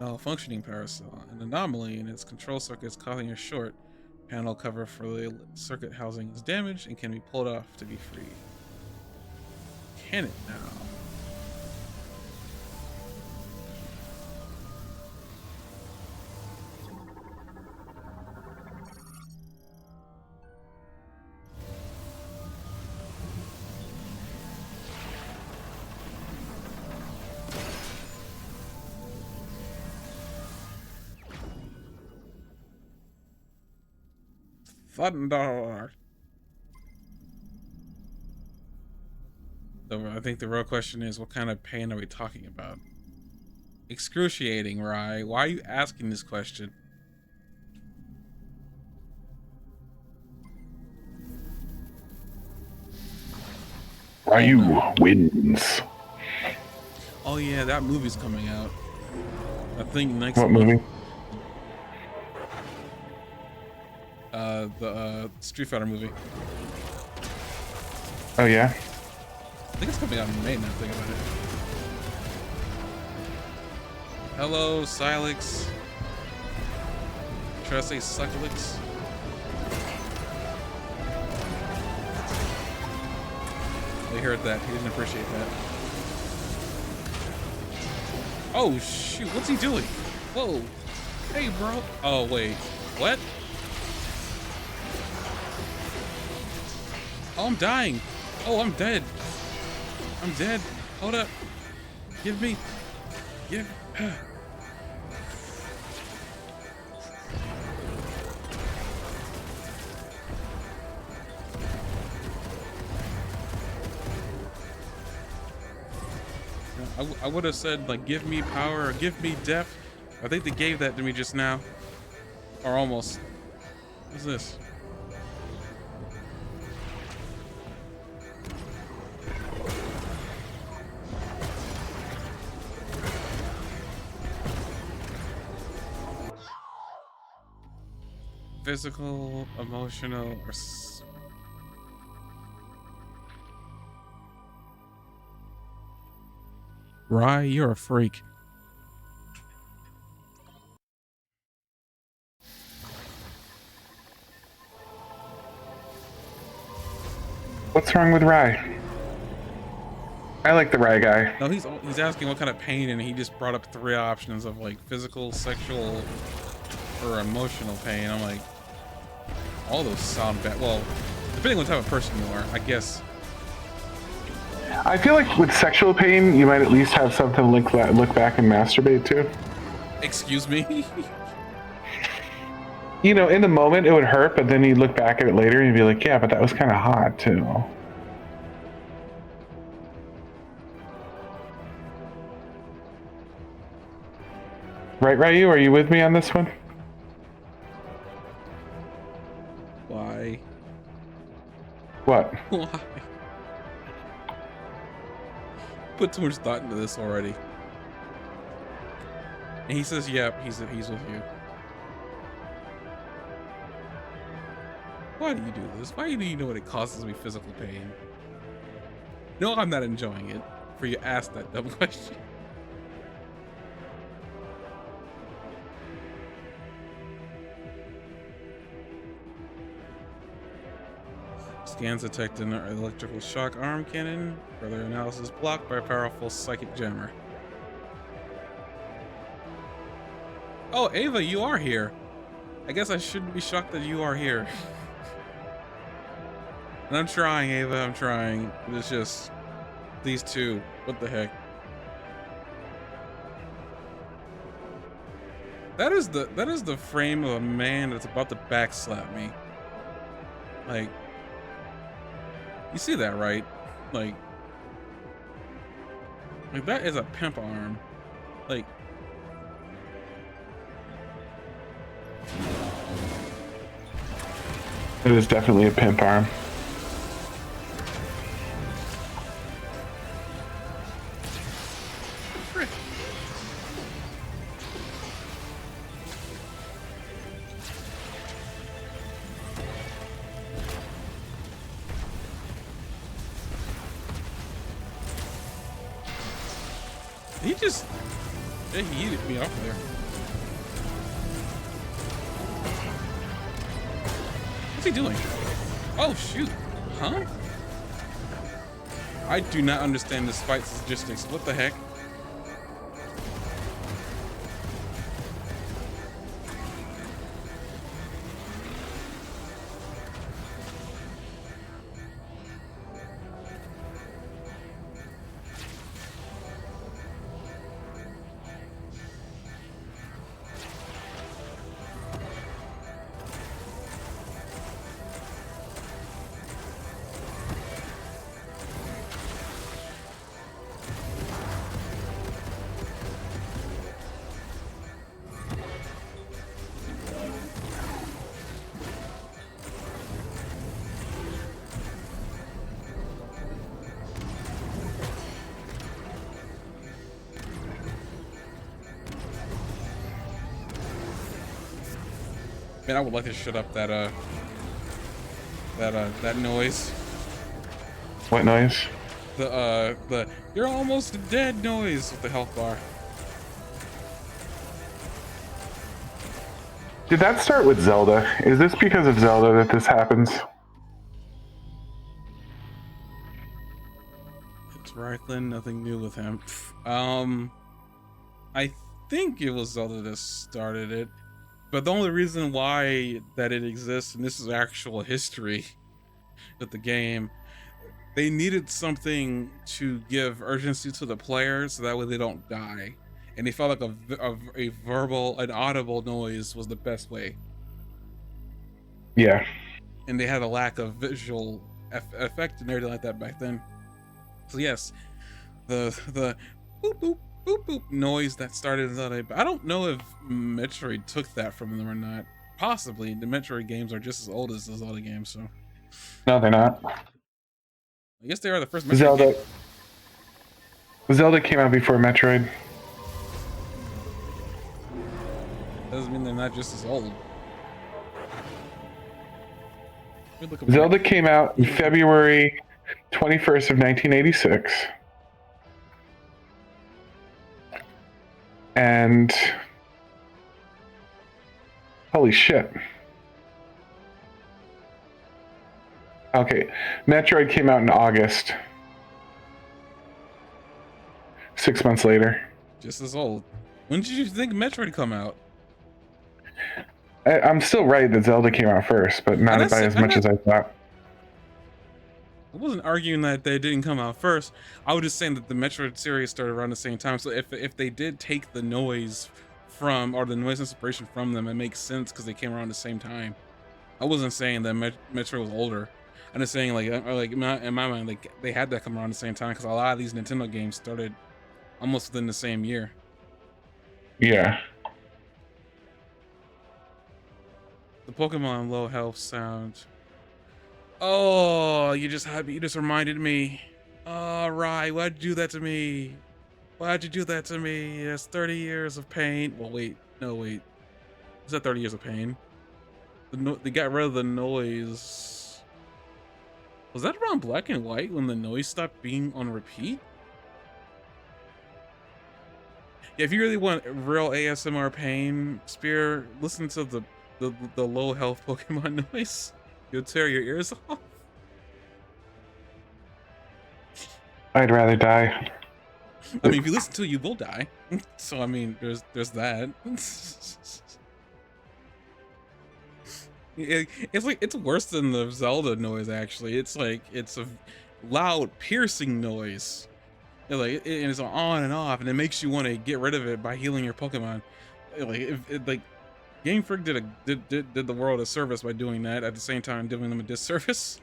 Malfunctioning power cell. An anomaly in its control circuit is causing a short. Panel cover for the circuit housing is damaged and can be pulled off to be free. Can it now? Thunder. So I think the real question is, what kind of pain are we talking about? Excruciating, Rye. Why are you asking this question?
Ryu wins.
Oh yeah, that movie's coming out. I think next
What
month.
movie?
The Street Fighter movie.
Oh yeah.
I think it's coming out in May now, think about it. Hello, Silix. Should I say Succulix? He heard that. He didn't appreciate that. Oh, shoot. What's he doing? Whoa. Hey, bro. Oh, wait. What? Oh, I'm dying. Oh, I'm dead. I'm dead. Hold up. Give me. Give. I would have said, like, give me power or give me death. I think they gave that to me just now. Or almost. What's this? Physical, emotional, or Rye, you're a freak.
What's wrong with Rye? I like the Rye guy.
No, he's asking what kind of pain, and he just brought up 3 options of like physical, sexual, or emotional pain. I'm like, all those sound bad. Well, depending on what type of person you are, I guess.
I feel like with sexual pain, you might at least have something to look back and masturbate to.
Excuse me.
You know, in the moment it would hurt, but then you look back at it later and you'd be like, yeah, but that was kind of hot too. Right, Ryu? Are you with me on this one?
Why?
What?
Why? Put too much thought into this already. And he says, yep, he's with you. Why do you do this? Why do you know what it causes me physical pain? No, I'm not enjoying it. For you ask that dumb question. Scans detect an electrical shock arm cannon. Further analysis blocked by a powerful psychic jammer. Oh, Ava, you are here. I guess I shouldn't be shocked that you are here. And I'm trying, Ava, I'm trying. It's just these two. What the heck? That is the frame of a man that's about to backslap me. Like, you see that, right? Like that is a pimp arm. Like,
It is definitely a pimp arm.
Frick. He just... Yeah, he hit me off there. What's he doing? Oh, shoot. Huh? I do not understand this fight's logistics. What the heck? Man, I would like to shut up that that noise.
What noise?
The you're almost dead noise with the health bar.
Did that start with Zelda? Is this because of Zelda that this happens?
It's Reichlin, nothing new with him. I think it was Zelda that started it, but the only reason why that it exists, and this is actual history with the game, they needed something to give urgency to the players so that way they don't die, and they felt like a verbal, an audible noise was the best way.
Yeah.
And they had a lack of visual effect and everything like that back then. So yes, the boop boop boop boop noise that started in Zelda. But I don't know if Metroid took that from them or not. Possibly. The Metroid games are just as old as the Zelda games, so
No, they're not.
I guess they are the first Metroid game.
Zelda came out before Metroid.
Doesn't mean they're not just as old.
Zelda came out in February 21st of 1986. And holy shit. Okay, Metroid came out in August. 6 months later.
Just as old. When did you think Metroid come out?
I'm still right that Zelda came out first, but not by as much as I thought.
I wasn't arguing that they didn't come out first. I was just saying that the Metroid series started around the same time. So if they did take the noise from, or the noise inspiration from them, it makes sense because they came around the same time. I wasn't saying that Metroid was older. I'm just saying like in my mind, like they had that come around the same time because a lot of these Nintendo games started almost within the same year.
Yeah.
The Pokemon low health sound. Oh, you just reminded me. All right, why'd you do that to me? Why'd you do that to me? That's 30 years of pain. Well, wait, no, wait. Is that 30 years of pain? They got rid of the noise. Was that around Black and White when the noise stopped being on repeat? Yeah, if you really want real ASMR pain, Spear, listen to the low health Pokemon noise. You'll tear your ears off.
I'd rather die.
I mean, if you listen to it, you will die. So I mean, there's that. It's like it's worse than the Zelda noise. Actually, it's like it's a loud, piercing noise. It's on and off, and it makes you want to get rid of it by healing your Pokemon. Like Game Freak did the world a service by doing that, at the same time doing them a disservice.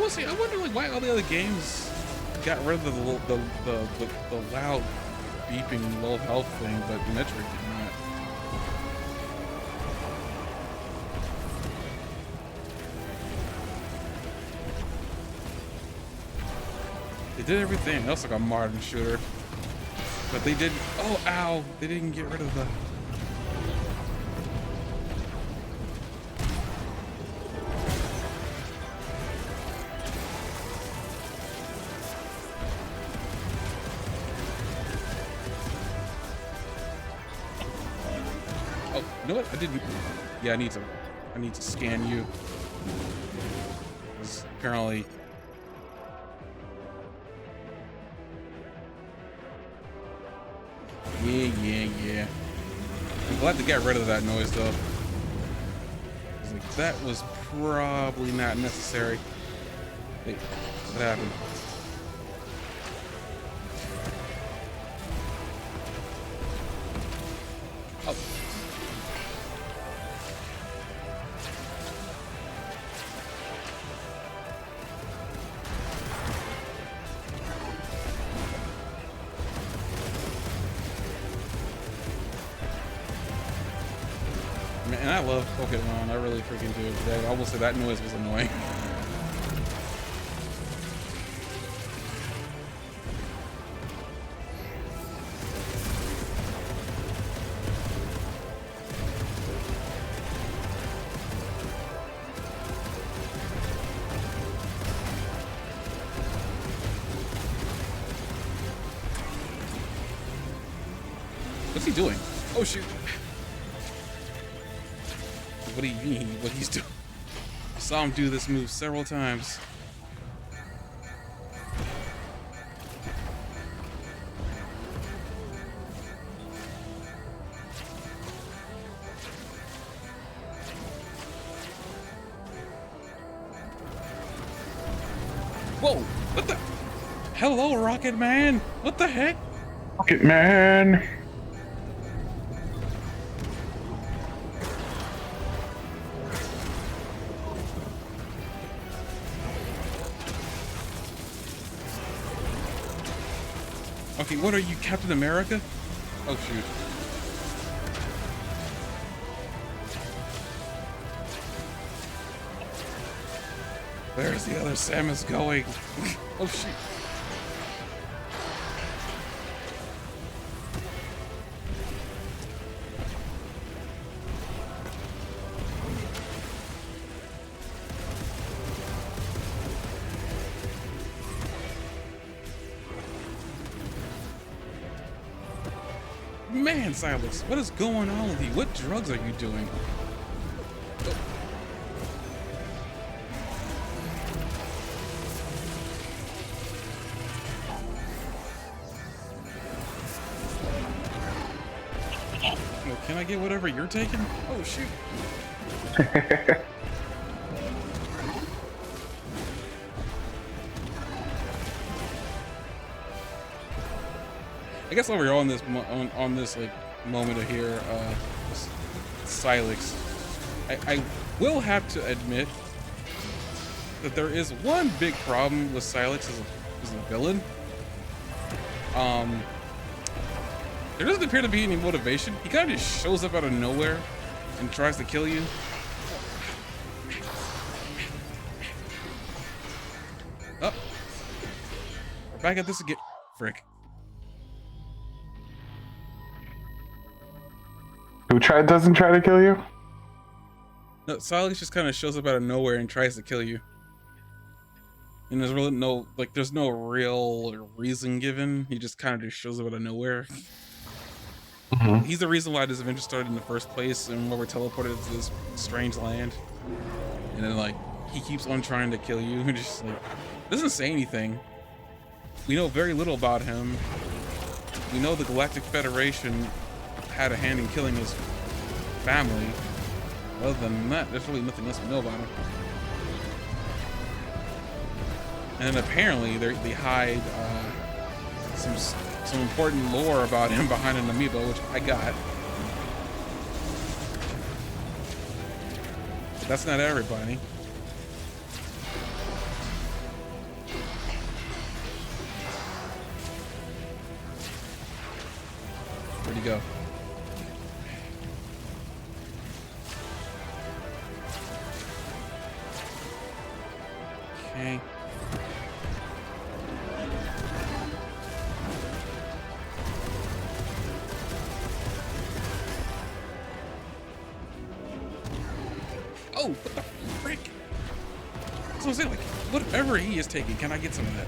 Honestly, I wonder like why all the other games got rid of the loud beeping low health thing, but Metroid did not. They did everything else like a modern shooter, but they did. Oh, ow! They didn't get rid of the. Oh, you know what? I didn't. Yeah, I need to scan you. 'Cause apparently. Yeah. I'm glad to get rid of that noise though. 'Cause, like, that was probably not necessary. Hey, what happened? Oh. Man, I love Pokemon. I really freaking do. I will say that noise was annoying. What's he doing? Oh shoot. What do you mean? What he's doing? I saw him do this move several times. Whoa! What the? Hello, Rocket Man! What the heck?
Rocket Man.
Okay, what are you, Captain America? Oh shoot. Where's the other Samus going? Oh shoot. Man, Silex, what is going on with you? What drugs are you doing? Oh, can I get whatever you're taking? Oh, shoot. I guess while we're on this on this like moment of here, Silex, I will have to admit that there is one big problem with Silex as a villain. There doesn't appear to be any motivation. He kind of just shows up out of nowhere and tries to kill you. Oh, we're back at this again. Frick.
Who doesn't try to kill you?
No, Silex just kind of shows up out of nowhere and tries to kill you. And there's really there's no real reason given. He just kind of just shows up out of nowhere.
Mm-hmm.
He's the reason why this adventure started in the first place and why we're teleported to this strange land. And then like, he keeps on trying to kill you and just like, doesn't say anything. We know very little about him. We know the Galactic Federation had a hand in killing his family. Other than that, there's really nothing else we know about him. And apparently they hide some important lore about him behind an amiibo, which I got. But that's not everybody. Where'd he go? Okay. Oh, what the frick? So I was saying, like, whatever he is taking, can I get some of that?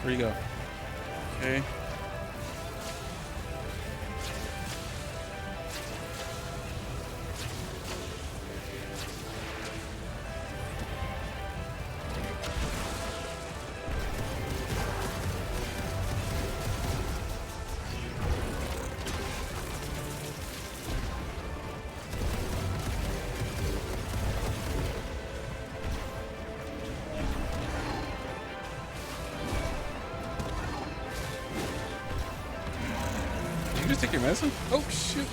Where you go? Okay. Did you just take your medicine? Oh shoot.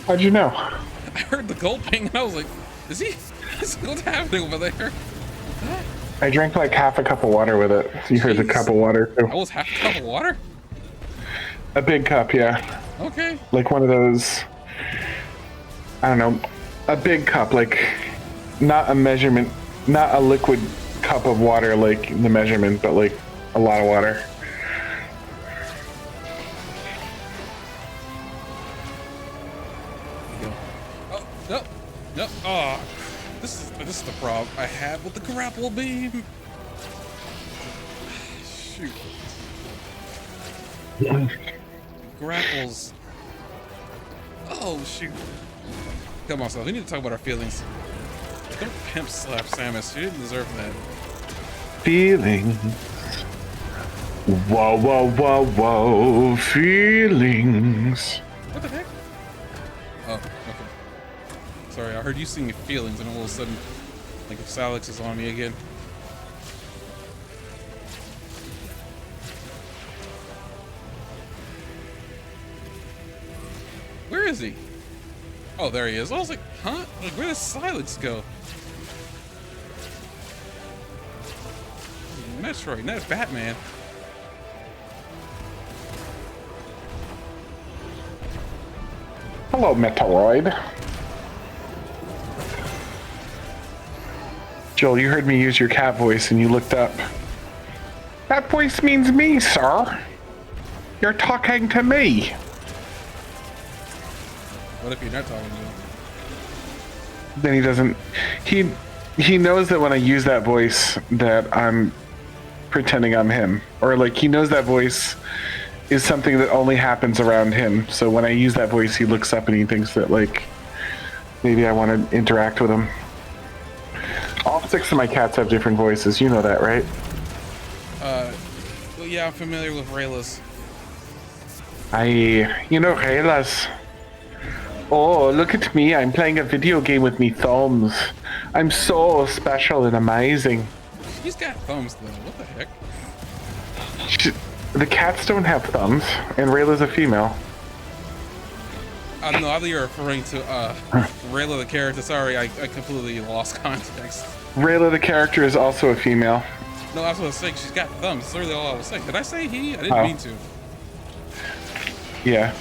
How'd you know?
I heard the gulping and I was like, is he? What's happening over there?
I drank like half a cup of water with it. You heard the
Jeez.
cup of water too.
That was half a cup of water?
A big cup, yeah.
Okay.
Like one of those, I don't know, a big cup, like not a measurement, not a liquid cup of water like the measurement, but like a lot of water.
There you go. Oh, no. No. Oh, this is the problem I have with the grapple beam. Shoot. Grapples. Oh, shoot. Come on, Sal. We need to talk about our feelings. Don't pimp slap Samus. You didn't deserve that.
Feelings. Whoa, whoa, whoa, whoa. Feelings.
What the heck? Oh, okay. Sorry, I heard you singing feelings, and all of a sudden, like if Salix is on me again. Where is he? Oh, there he is. I was like, huh? Like, where does Silence go? Metroid, not Batman.
Hello, Metroid. Joel, you heard me use your cat voice and you looked up. That voice means me, sir. You're talking to me.
What if you're not talking to him?
Then he doesn't. He knows that when I use that voice that I'm pretending I'm him, or like he knows that voice is something that only happens around him. So when I use that voice, he looks up and he thinks that like maybe I want to interact with him. All 6 of my cats have different voices. You know that, right?
Well, yeah, I'm familiar with Rayla's.
You know Rayla's. Oh, look at me. I'm playing a video game with me thumbs. I'm so special and amazing.
He's got thumbs, though. What the heck?
The cats don't have thumbs, and Rayla's a female.
No, I thought you were referring to Rayla the character. Sorry, I completely lost context.
Rayla the character is also a female.
No, I was going to say she's got thumbs. That's really all I was saying. Did I say he? I didn't mean to.
Yeah.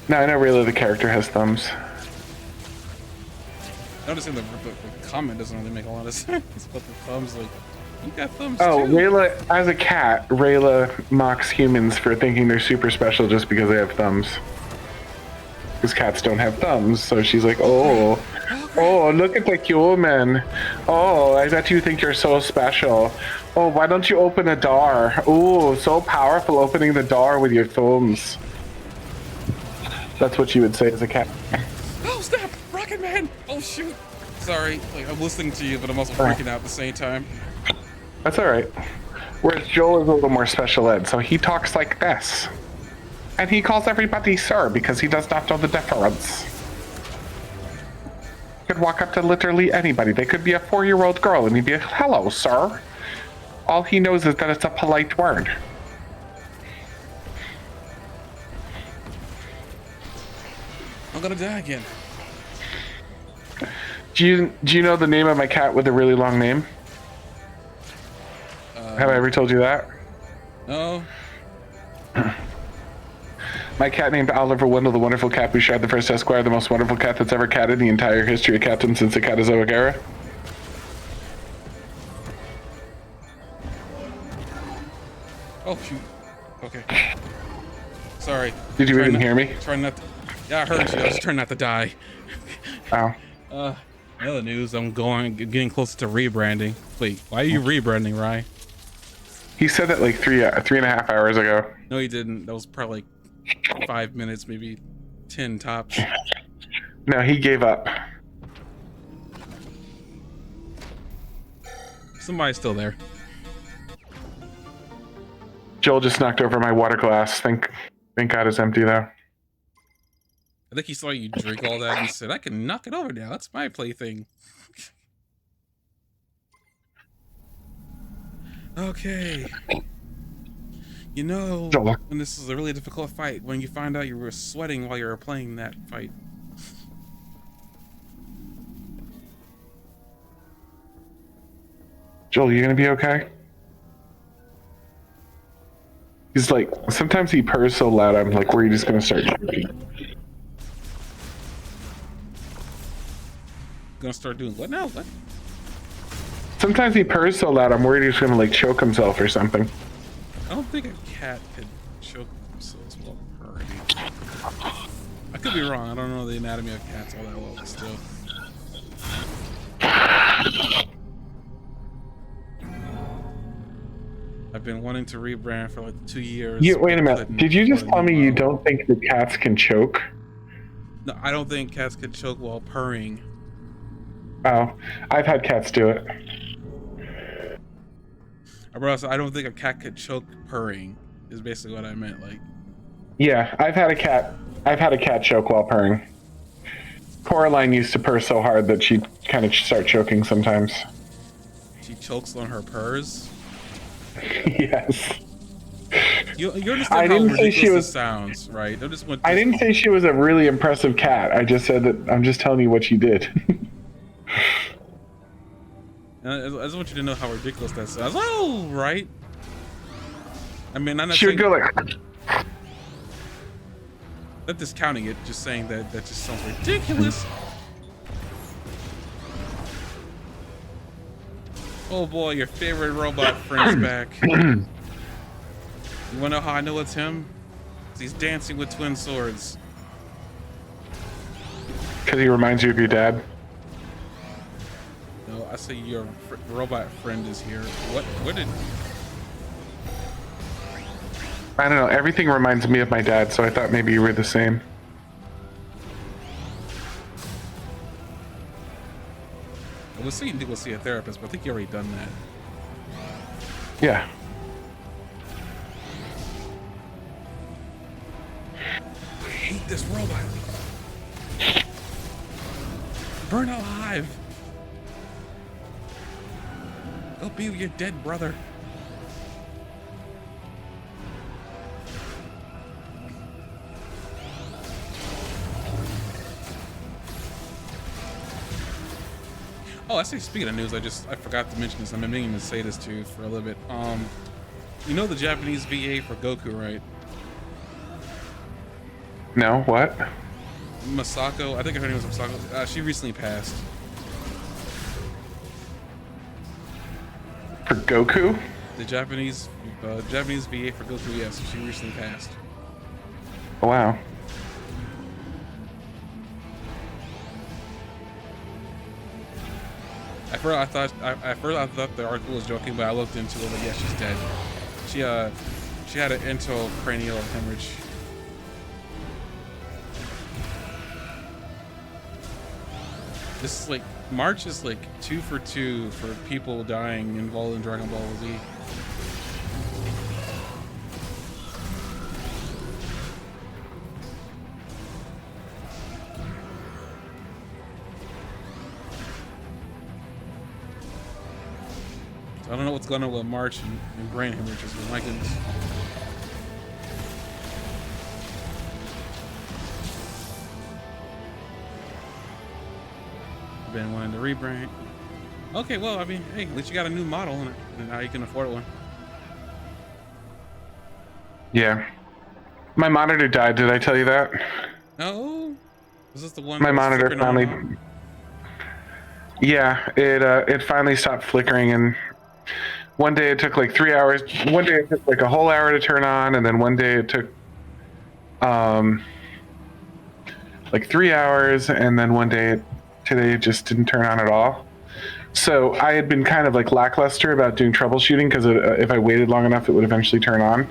No, I know Rayla the character has thumbs.
Noticing the comment doesn't really make a lot of sense, but the thumbs, like, you got thumbs
Oh,
too.
Rayla, as a cat, Rayla mocks humans for thinking they're super special just because they have thumbs. Because cats don't have thumbs, so she's like, oh, look at the human. Oh, I bet you think you're so special. Oh, why don't you open a door? Oh, so powerful opening the door with your thumbs. That's what you would say as a cat.
Oh, snap! Rocket Man! Oh, shoot! Sorry, like, I'm listening to you, but I'm also freaking out at the same time.
That's alright. Whereas Joel is a little more special ed, so he talks like this. And he calls everybody sir because he does not know the difference. could walk up to literally anybody. They could be a 4-year-old girl, and he'd be like, "Hello, sir." All he knows is that it's a polite word.
I'm gonna die again.
Do you know the name of my cat with a really long name? Have I ever told you that?
No.
My cat named Oliver Wendell, the wonderful cat Bouchard, the first Esquire, the most wonderful cat that's ever catted in the entire history of catdom since the Catazoic era.
Oh shoot. Okay. Sorry.
Did you even hear me?
Trying not to. Yeah, I heard you. I was trying not to die.
Oh.
Other news. I'm getting closer to rebranding. Wait, why are you rebranding, Rye?
He said that like 3.5 hours ago.
No, he didn't. That was probably like 5 minutes, maybe 10 tops.
No, he gave up.
Somebody's still there.
Joel just knocked over my water glass. Thank God it's empty though.
I think he saw you drink all that and said, I can knock it over now. That's my plaything. Okay. You know,
Joel.
when this is a really difficult fight, when you find out you were sweating while you were playing that fight.
Joel, you gonna be okay? He's like, sometimes he purrs so loud, I'm like, we're just gonna start choking.
Gonna start doing what now? What?
Sometimes he purrs so loud, I'm worried he's gonna like choke himself or something.
I don't think a cat could choke themselves while purring. I could be wrong. I don't know the anatomy of cats all that well, but still. I've been wanting to rebrand for like 2 years.
Wait a minute. Did you just tell me you don't think the cats can choke?
No, I don't think cats could choke while purring.
Oh, I've had cats do it.
I don't think a cat could choke purring. Is basically what I meant. Like,
yeah, I've had a cat choke while purring. Coraline used to purr so hard that she'd kind of start choking sometimes.
she chokes on her purrs.
Yes.
You understand
I
how
didn't say
ridiculous
she
this
was.
sounds, right?
I didn't say she was a really impressive cat. I just said that I'm just telling you what she did.
I just want you to know how ridiculous that sounds. Oh, right. I mean, I'm not
She would
saying,
go like.
not discounting it, just saying that just sounds ridiculous. Oh boy, your favorite robot friend's back. You wanna know how I know it's him? 'Cause he's dancing with twin swords.
Because he reminds you of your dad.
No, I say your robot friend is here. What did...
I don't know. Everything reminds me of my dad, so I thought maybe you were the same.
I was saying to go see a therapist, but I think you already done that.
Yeah.
I hate this robot. Burn alive. Go be with your dead brother. Oh, I say, speaking of news, I forgot to mention this. I've been meaning to say this to you for a little bit. You know the Japanese VA for Goku, right?
No, what?
Masako, I think her name was Masako. She recently passed.
For Goku?
The Japanese VA for Goku, yes, she recently passed.
Oh, wow.
At first I thought the article was joking, but I looked into it. Like, yeah, she's dead. She had an intracranial hemorrhage. This is like March is like 2 for 2 for people dying involved in Dragon Ball Z. So I don't know what's going on with March and brain hemorrhages, but my goodness. Been wanting to rebrand. Okay, well, I mean, hey, at least you got a new model and now you can afford one.
Yeah. My monitor died. Did I tell you that?
Oh, is this the one
My
that was
monitor
flickering on
finally.
and off?
Yeah, it finally stopped flickering, and one day it took like 3 hours. One day it took like a whole hour to turn on, and then one day it took um like 3 hours, and then one day today it just didn't turn on at all. So I had been kind of like lackluster about doing troubleshooting because if I waited long enough, it would eventually turn on.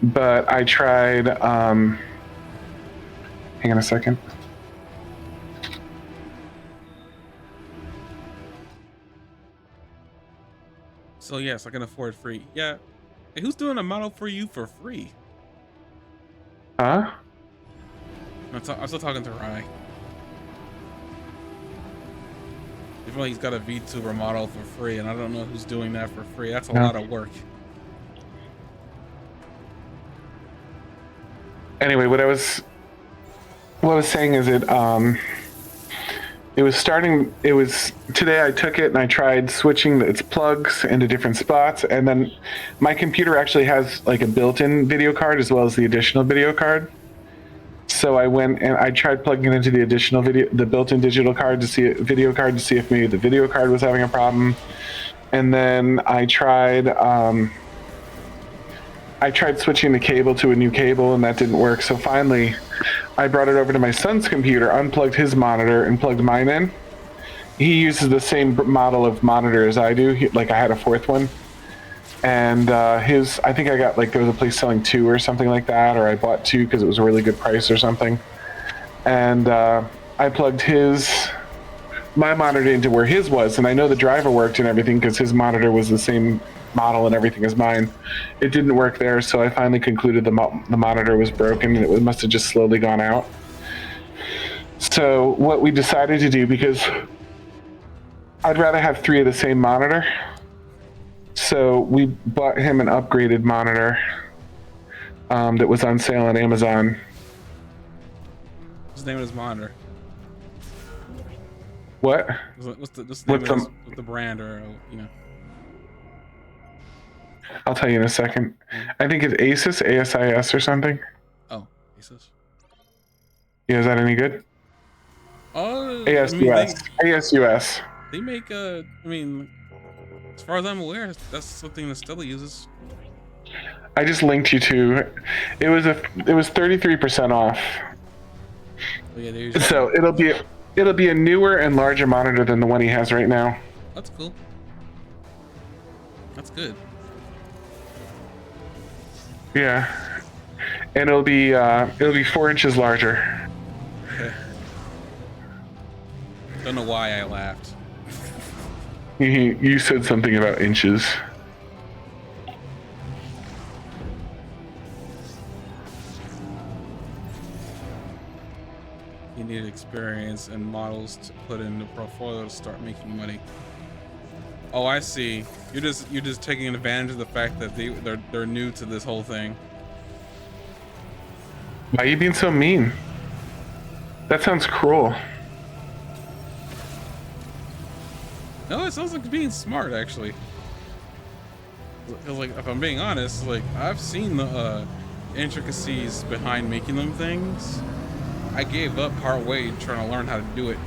But I tried. Hang on a second.
So yes, I can afford free. Yeah. Hey, who's doing a model for you for free?
Huh?
I'm still talking to Rye. Even though he's got a VTuber model for free, and I don't know who's doing that for free. That's a
No.
lot of work.
Anyway, what I was saying is it was starting. It was today. I took it and I tried switching its plugs into different spots, and then my computer actually has like a built-in video card as well as the additional video card. So I went and I tried plugging it into the built-in digital card to see video card to see if maybe the video card was having a problem, and then I tried switching the cable to a new cable, and that didn't work. So finally, I brought it over to my son's computer, unplugged his monitor, and plugged mine in. He uses the same model of monitor as I do. Like I had a fourth one, and I think I got like there was a place selling two or something like that, or I bought two because it was a really good price or something. And I plugged my monitor into where his was, and I know the driver worked and everything because his monitor was the same model and everything as mine. It didn't work there, so I finally concluded the monitor was broken and it must have just slowly gone out. So what we decided to do, because I'd rather have three of the same monitor, so we bought him an upgraded monitor that was on sale on Amazon.
What's the name of his monitor?
What?
What's the name of the brand, or you know?
I'll tell you in a second. I think it's Asus, ASIS or something.
Oh, Asus.
Yeah, is that any good?
Oh,
ASUS.
I mean,
ASUS.
they make I mean, as far as I'm aware, that's something that Stella uses.
I just linked you to. It was 33% off.
Oh, yeah, they usually.
So it'll be a newer and larger monitor than the one he has right now.
That's cool. That's good.
Yeah, and it'll be 4 inches larger.
Okay. Don't know why I laughed.
You said something about inches.
You need experience and models to put in the portfolio to start making money. Oh, I see. You're just taking advantage of the fact that they're new to this whole thing.
Why are you being so mean? That sounds cruel.
No, it sounds like being smart, actually. 'Cause, like, if I'm being honest, like, I've seen the intricacies behind making them things. I gave up partway trying to learn how to do it.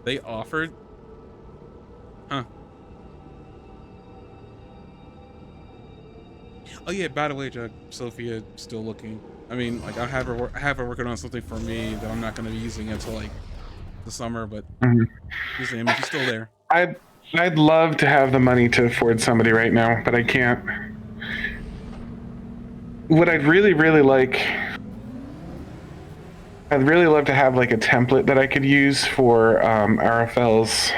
They offered? Huh. Oh yeah, by the way, Jug, Sophia still looking. I mean, like, I have her working on something for me that I'm not going to be using until like the summer, but just, I mean, she's still there.
I'd love to have the money to afford somebody right now, but I can't. What I'd really like, I'd really love to have like a template that I could use for RFL's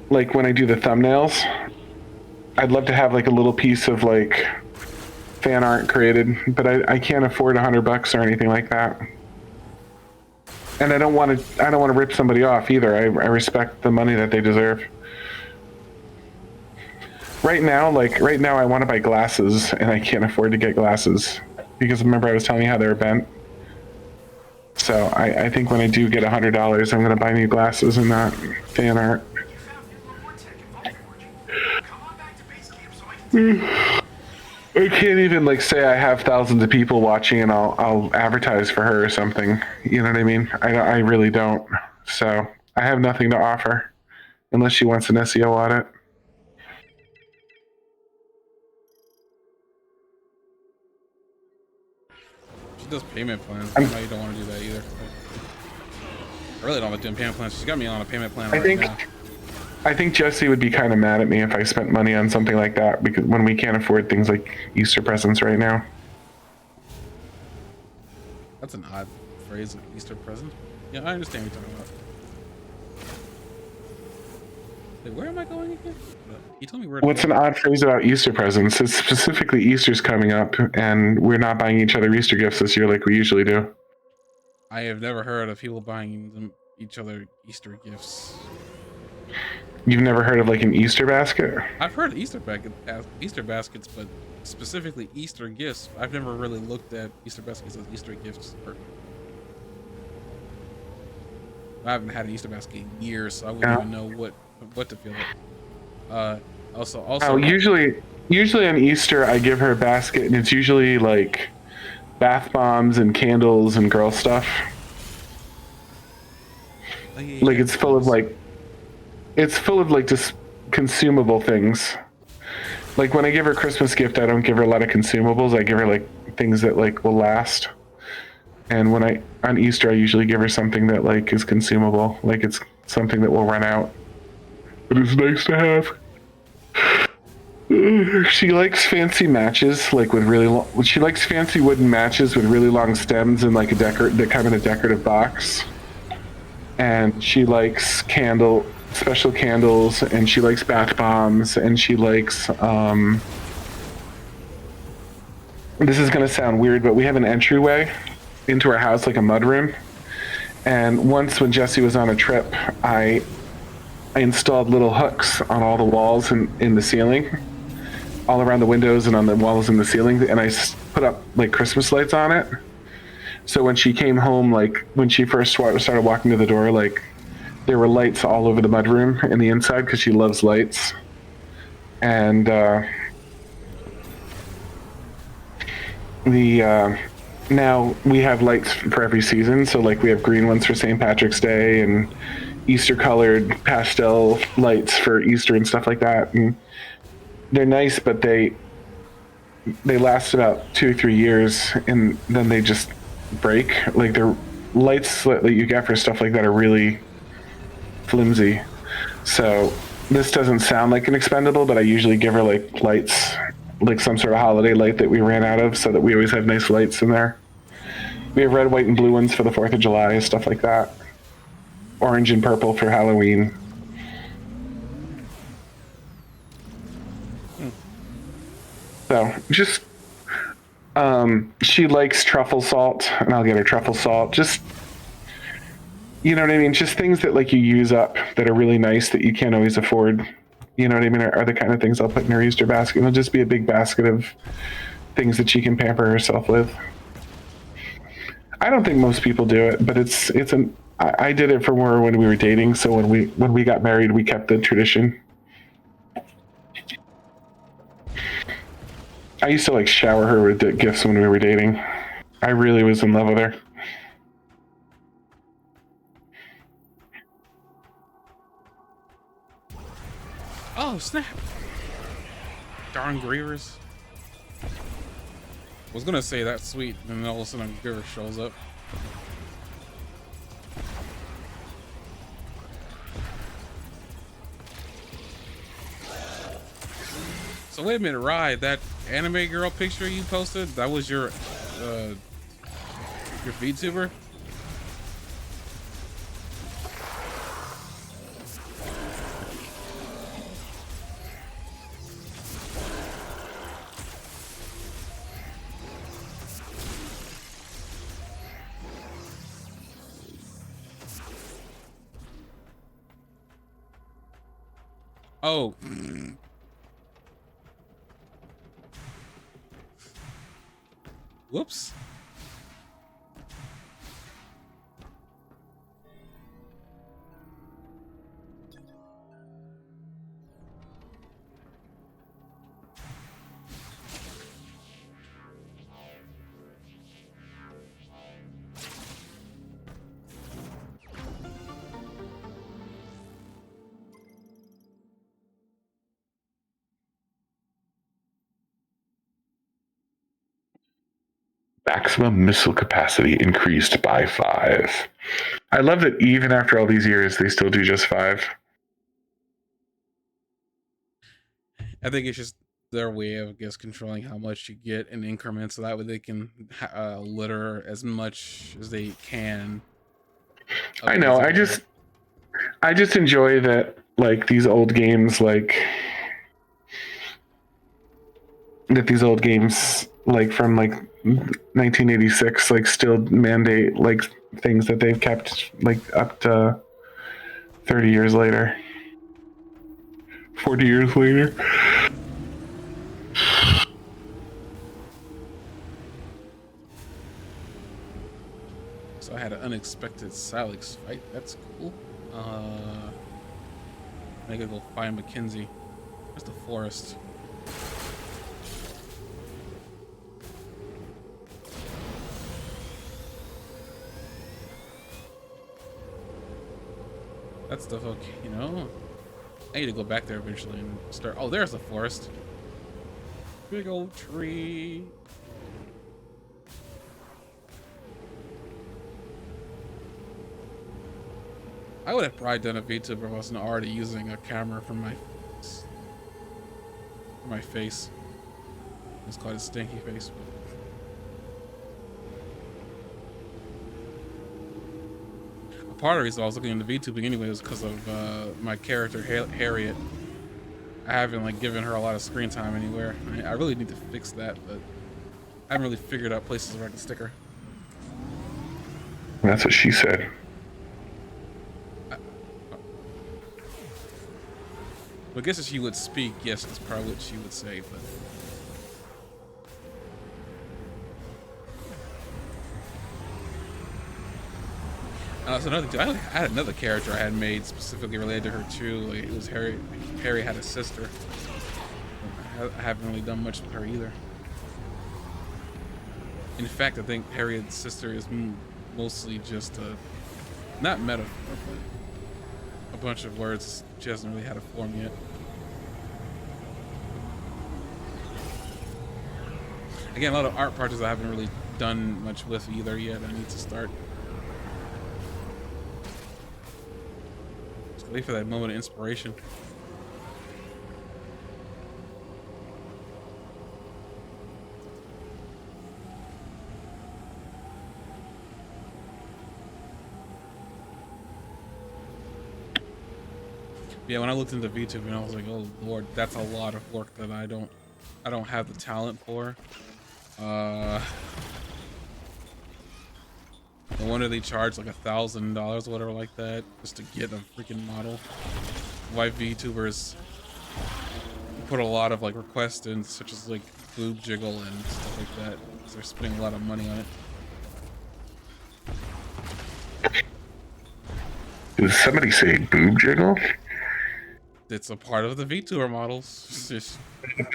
like when I do the thumbnails. I'd love to have like a little piece of like fan art created, but I can't afford $100 or anything like that. And I don't want to rip somebody off either. I respect the money that they deserve. Right now, I want to buy glasses, and I can't afford to get glasses because remember I was telling you how they were bent. So I think when I do get $100, I'm going to buy new glasses and not fan art.
You found new more tech and Vault Forge. Come on back to base camp so I can
I can't even like say I have thousands of people watching and I'll advertise for her or something. You know what I mean? I really don't. So I have nothing to offer unless she wants an SEO audit.
She does payment plans. I know you don't want to do that either. I really don't want to do payment plans. She's got me on a payment plan now.
I think Jesse would be kind of mad at me if I spent money on something like that because when we can't afford things like Easter presents right now.
That's an odd phrase, an Easter present. Yeah, I understand what you're talking about. Wait, where am I going again? You told me where to
What's
go.
an odd phrase about Easter presents? It's specifically Easter's coming up, and we're not buying each other Easter gifts this year like we usually do.
I have never heard of people buying them each other Easter gifts.
You've never heard of like an Easter basket?
I've heard Easter baskets, but specifically Easter gifts. I've never really looked at Easter baskets as Easter gifts. I haven't had an Easter basket in years, so I wouldn't even know what to feel like. Also,
Oh, usually on Easter I give her a basket, and it's usually like bath bombs and candles and girl stuff. Like it's full of like just consumable things. Like when I give her a Christmas gift, I don't give her a lot of consumables. I give her like things that like will last. And on Easter, I usually give her something that like is consumable, like it's something that will run out. But it's nice to have. She likes fancy matches, like with really long. She likes fancy wooden matches with really long stems and like that come in a decorative box. And she likes special candles, and she likes bath bombs, and she likes. This is gonna sound weird, but we have an entryway into our house, like a mudroom. And once when Jesse was on a trip, I installed little hooks on all the walls and in the ceiling, all around the windows and on the walls in the ceiling, and I put up like Christmas lights on it. So when she came home, like when she first started walking to the door, like there were lights all over the mudroom and the inside because she loves lights. And now we have lights for every season. So like we have green ones for St. Patrick's Day and Easter colored pastel lights for Easter and stuff like that. And they're nice, but they last about 2 or 3 years and then they just break. Like they're lights that you get for stuff like that are really flimsy. So this doesn't sound like an expendable, but I usually give her like lights, like some sort of holiday light that we ran out of, so that we always have nice lights in there. We have red, white, and blue ones for the 4th of July, stuff like that. Orange and purple for Halloween. So just she likes truffle salt, and I'll get her truffle salt. Just, you know what I mean? Just things that like you use up that are really nice that you can't always afford. You know what I mean? Are the kind of things I'll put in her Easter basket. It'll just be a big basket of things that she can pamper herself with. I don't think most people do it, but I did it for more when we were dating. So when we got married, we kept the tradition. I used to like shower her with gifts when we were dating. I really was in love with her.
Oh, snap. Darn Grievers. Was gonna say that's sweet, and then all of a sudden Griever shows up. So wait a minute, Rye, that anime girl picture you posted, that was your VTuber? Oh. Whoops.
Maximum missile capacity increased by 5. I love that even after all these years, they still do just 5.
I think it's just their way of, I guess, controlling how much you get in increments, so that way they can litter as much as they can.
I know. I just enjoy that, like, these old games, like from like 1986, like still mandate like things that they've kept like up to 30 years later, 40 years later.
So I had an unexpected Salix fight. That's cool. I gotta go find Mackenzie. Where's the forest? That stuff, okay, you know? I need to go back there eventually and start. Oh, there's the forest. Big old tree. I would have probably done a VTuber if I wasn't already using a camera for my face. It's called a stinky face. Part of the reason I was looking into VTubing anyway was because of my character Harriet. I haven't like given her a lot of screen time anywhere. I really need to fix that, but I haven't really figured out places where I can stick her.
That's what she said.
I guess if she would speak, yes, that's probably what she would say, but so another thing, I had another character I had made specifically related to her too. Like, it was Harry. Harry had a sister. I haven't really done much with her either. In fact, I think Harriet's sister is mostly just a not metaphor, but a bunch of words she hasn't really had a form yet. Again, a lot of art projects I haven't really done much with either yet. I need to start. Just wait for that moment of inspiration. Yeah, when I looked into VTubing, I was like, oh lord, that's a lot of work that I don't have the talent for. No wonder they charge like $1,000 or whatever like that just to get a freaking model. Why VTubers put a lot of like requests in, such as like boob jiggle and stuff like that, because they're spending a lot of money on it.
Did somebody say boob jiggle?
It's a part of the VTuber models. It's just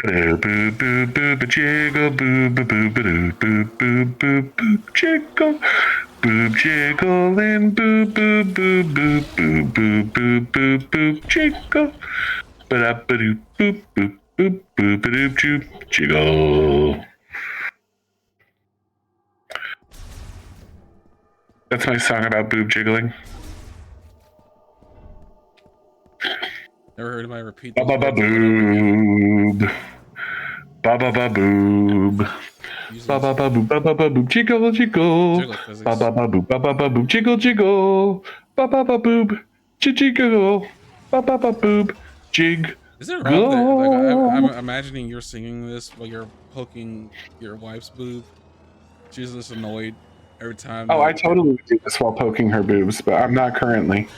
Boob boob boob jiggle boob boob boob boob boob boob boob jiggle boob jiggle and boob boob boob boob boob boob boob boob boob jiggle ba ba doop boop boop boop boop doop joop jiggle. That's my song about boob jiggling.
never heard anybody repeat
Ba
those
ba ba
words over and over again.
boob. Ba ba ba boob. Ba ba ba boop ba ba ba boop jiggle jiggle.
Jiggle physics.
Ba ba ba boop jiggle jiggle. Ba ba ba boob jiggle. Ba ba ba boob jig.
Is it wrong that like I'm imagining you're singing this while you're poking your wife's boob? She's just annoyed every time.
Oh, I totally do this while poking her boobs, but I'm not currently.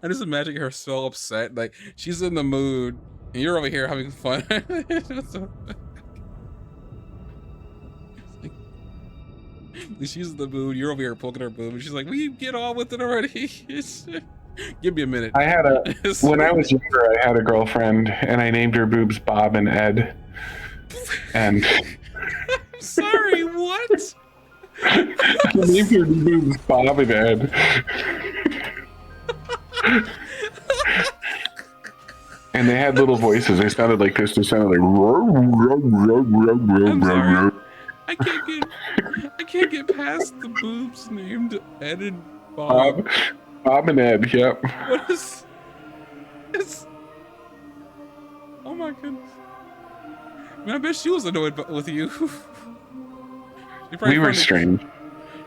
I just imagine her so upset, like she's in the mood, and you're over here having fun. She's in the mood. You're over here poking her boob, and she's like, "Will you get on with it already?" Give me a minute.
When I was younger, I had a girlfriend, and I named her boobs Bob and Ed. And
I'm sorry, what?
I named her boobs Bob and Ed. And they had little voices. They sounded like this. They sounded like.
I'm sorry. I can't get past the boobs named Ed and Bob.
Bob and Ed. Yep.
What is? It's. Oh my goodness. Man, I bet she was annoyed with you.
We were strange.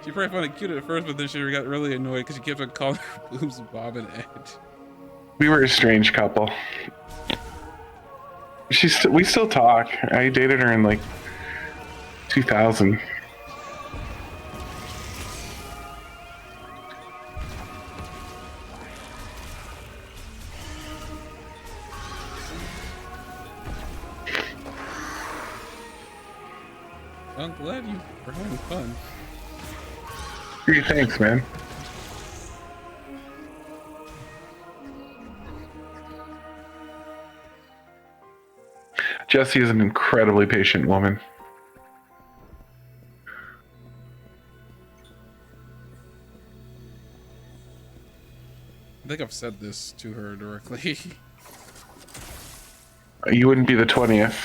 She probably found it cute at first, but then she got really annoyed because she kept on calling her boobs Bob and Ed.
We were a strange couple. We still talk. I dated her in like 2000.
I'm glad you were having fun.
Hey, thanks, man. Jessie is an incredibly patient woman.
I think I've said this to her directly.
You wouldn't be the 20th.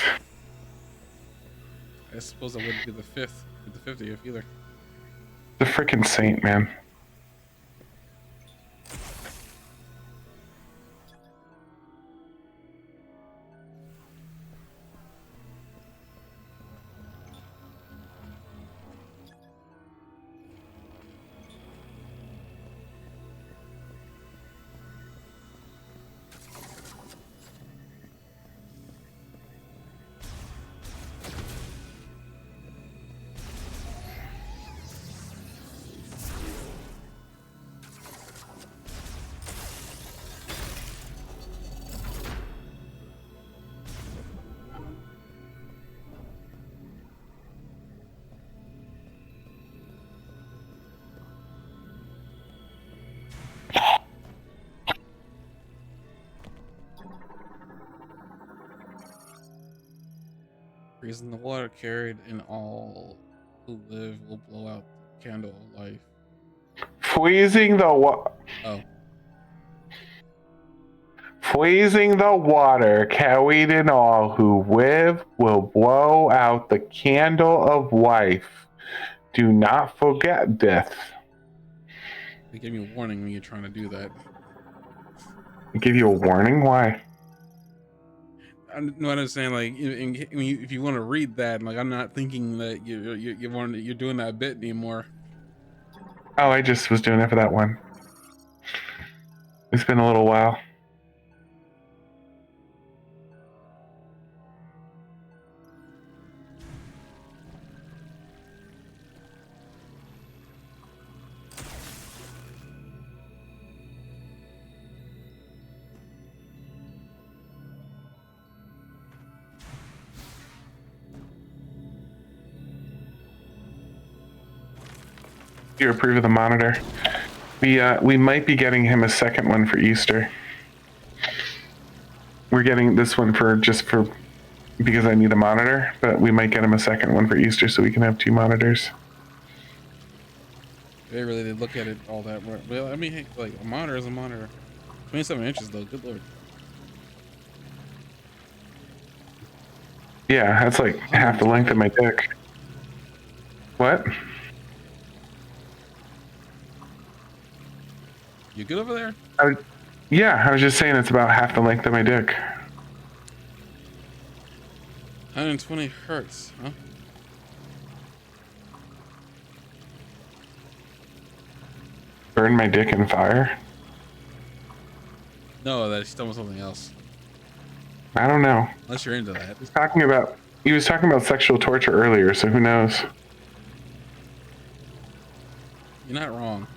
I suppose I wouldn't be the 5th or the 50th either.
The frickin' saint, man.
Reason the water carried in all who live will blow out the candle of life.
Freezing the water carried in all who live will blow out the candle of life. Do not forget this.
They gave me a warning when you're trying to do that.
I give you a warning? Why?
I'm not understand. Like, if you want to read that, like, I'm not thinking that you're doing that bit anymore.
Oh, I just was doing it for that one. It's been a little while. You approve of the monitor. We might be getting him a second one for Easter. We're getting this one because I need a monitor, but we might get him a second one for Easter so we can have 2 monitors.
They really did look at it all that well. I mean, hey, like, a monitor is a monitor. 27 inches though. Good lord.
Yeah, that's like half the length of my dick. What?
You good over there?
I was just saying it's about half the length of my dick.
120 hertz, huh?
Burn my dick in fire?
No, that's almost something else.
I don't know.
Unless you're into that.
He was talking about sexual torture earlier, so who knows?
You're not wrong.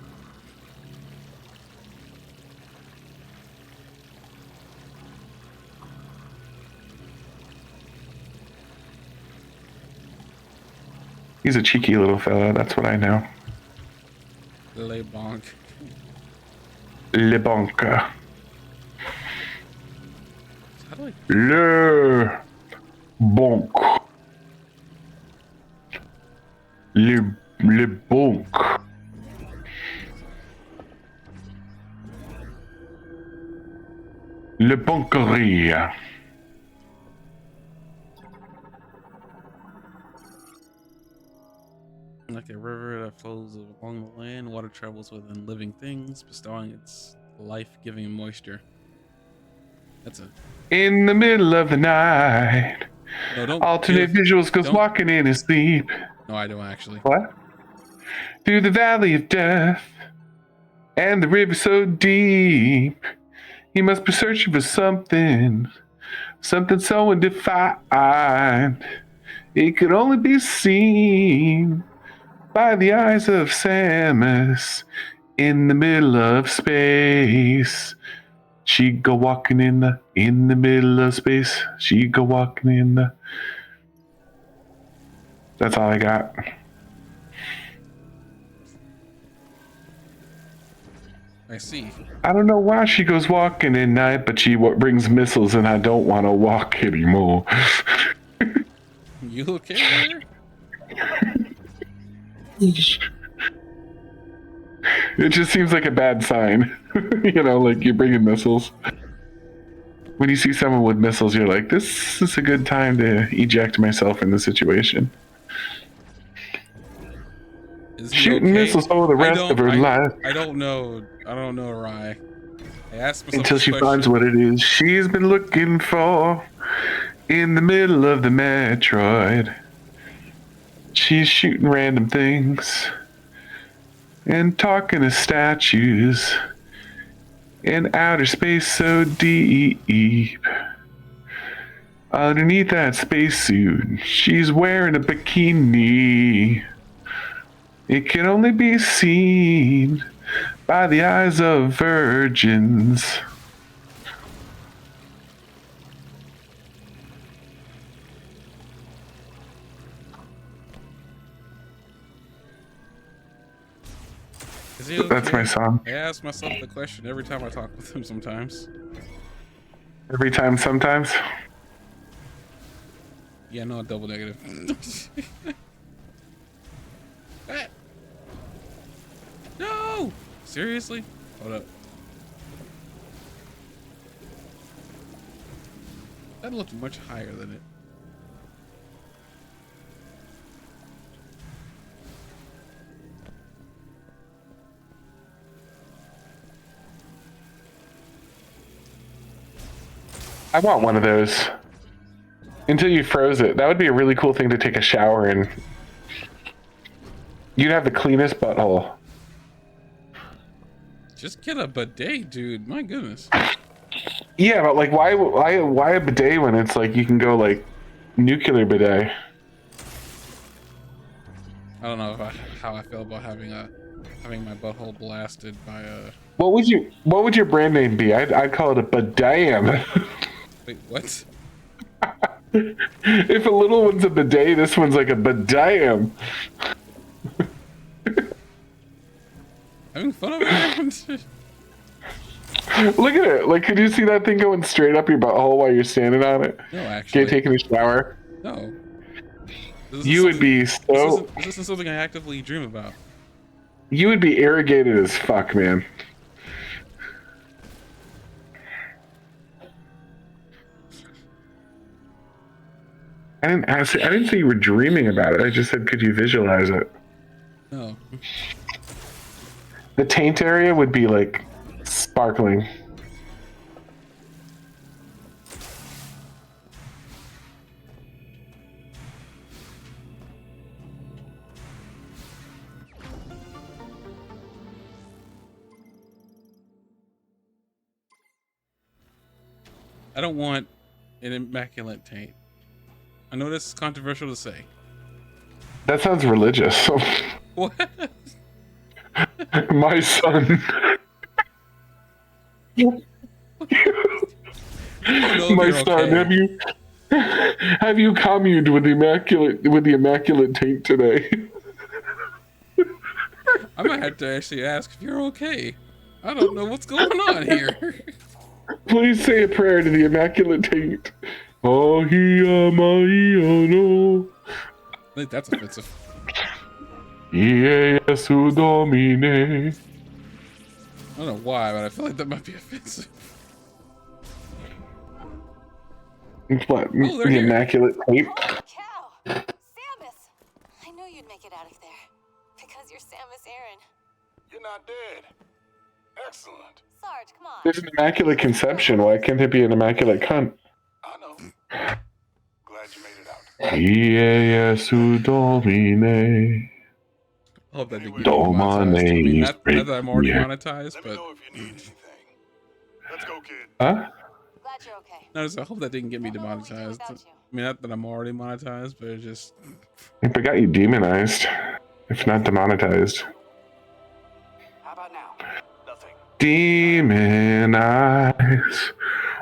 He's a cheeky little fella. That's what I know.
Le bonk.
Le Bonka.
How do I?
Le Bonk. Le Bonk. Le Bonkerie.
Like a river that flows along the land, water travels within living things, bestowing its life-giving moisture. That's a
In the middle of the night.
no. Don't
Alternate
give.
visuals goes
Don't.
walking in his sleep.
No, I don't actually.
What? Through the valley of death. And the river so deep. He must be searching for something. Something so undefined. It could only be seen by the eyes of Samus in the middle of space. She go walking in the middle of space. She go walking in the. That's all I got.
I see.
I don't know why she goes walking at night, but she brings missiles, and I don't want to walk anymore.
You okay there?
It just seems like a bad sign. You know, like you're bringing missiles. When you see someone with missiles, you're like, this is a good time to eject myself in the situation.
Is he
Shooting
okay?
missiles over the rest of her life.
I don't know. I don't know, Rye. I asked myself
Until
this
she
question.
finds what it is she's been looking for in the middle of the Metroid. She's shooting random things and talking to statues in outer space so deep. Underneath that spacesuit, she's wearing a bikini. It can only be seen by the eyes of virgins.
Is he okay?
That's my song.
I ask myself the question every time I talk with him sometimes.
Every time, sometimes.
Yeah, no, double negative. What? No! Seriously? Hold up. That looked much higher than it.
I want one of those. Until you froze it. That would be a really cool thing to take a shower in. You'd have the cleanest butthole.
Just get a bidet, dude. My goodness.
Yeah, but like, why a bidet when it's like you can go like nuclear bidet?
I don't know how I feel about having my butthole blasted by a.
What would your brand name be? I'd call it a bidet.
Wait, what?
If a little one's a bidet, this one's like a bidet.
Having fun over there?
Look at it. Like, could you see that thing going straight up your butthole while you're standing on it?
No, actually.
Taking a shower?
No.
You would be so.
This isn't something I actively dream about.
You would be irrigated as fuck, man. I didn't say you were dreaming about it. I just said, could you visualize it?
No.
The taint area would be like sparkling.
I don't want an immaculate taint. I know this is controversial to say.
That sounds religious.
What?
My son.
I don't know if
My
you're
son,
okay.
Have you communed with the immaculate taint today?
I might have to actually ask if you're okay. I don't know what's going on here.
Please say a prayer to the immaculate taint. Oh, no.
I think that's offensive.
Jesu Domine.
I don't know why, but I feel like that might be offensive.
What?
Oh, they're
The
here.
immaculate taint?
Holy cow! Samus! I knew you'd make it out of there. Because you're Samus Aran.
You're not dead. Excellent.
Sarge, come on.
There's an immaculate conception. Why can't it be an immaculate cunt?
I know. Glad you made it out.
Jesu Domine.
I hope that didn't get
Domine
monetized. I mean, not
is
that I'm already
yeah.
monetized,
Let me
but
know if you need anything. Let's go, kid.
Huh?
Glad you're okay.
no, I hope that didn't get me
Don't know what we'd do
demonetized. I
without you.
mean, not that I'm already monetized, but it just
If I got you demonized, if not demonetized.
How about now? Nothing.
Demonize.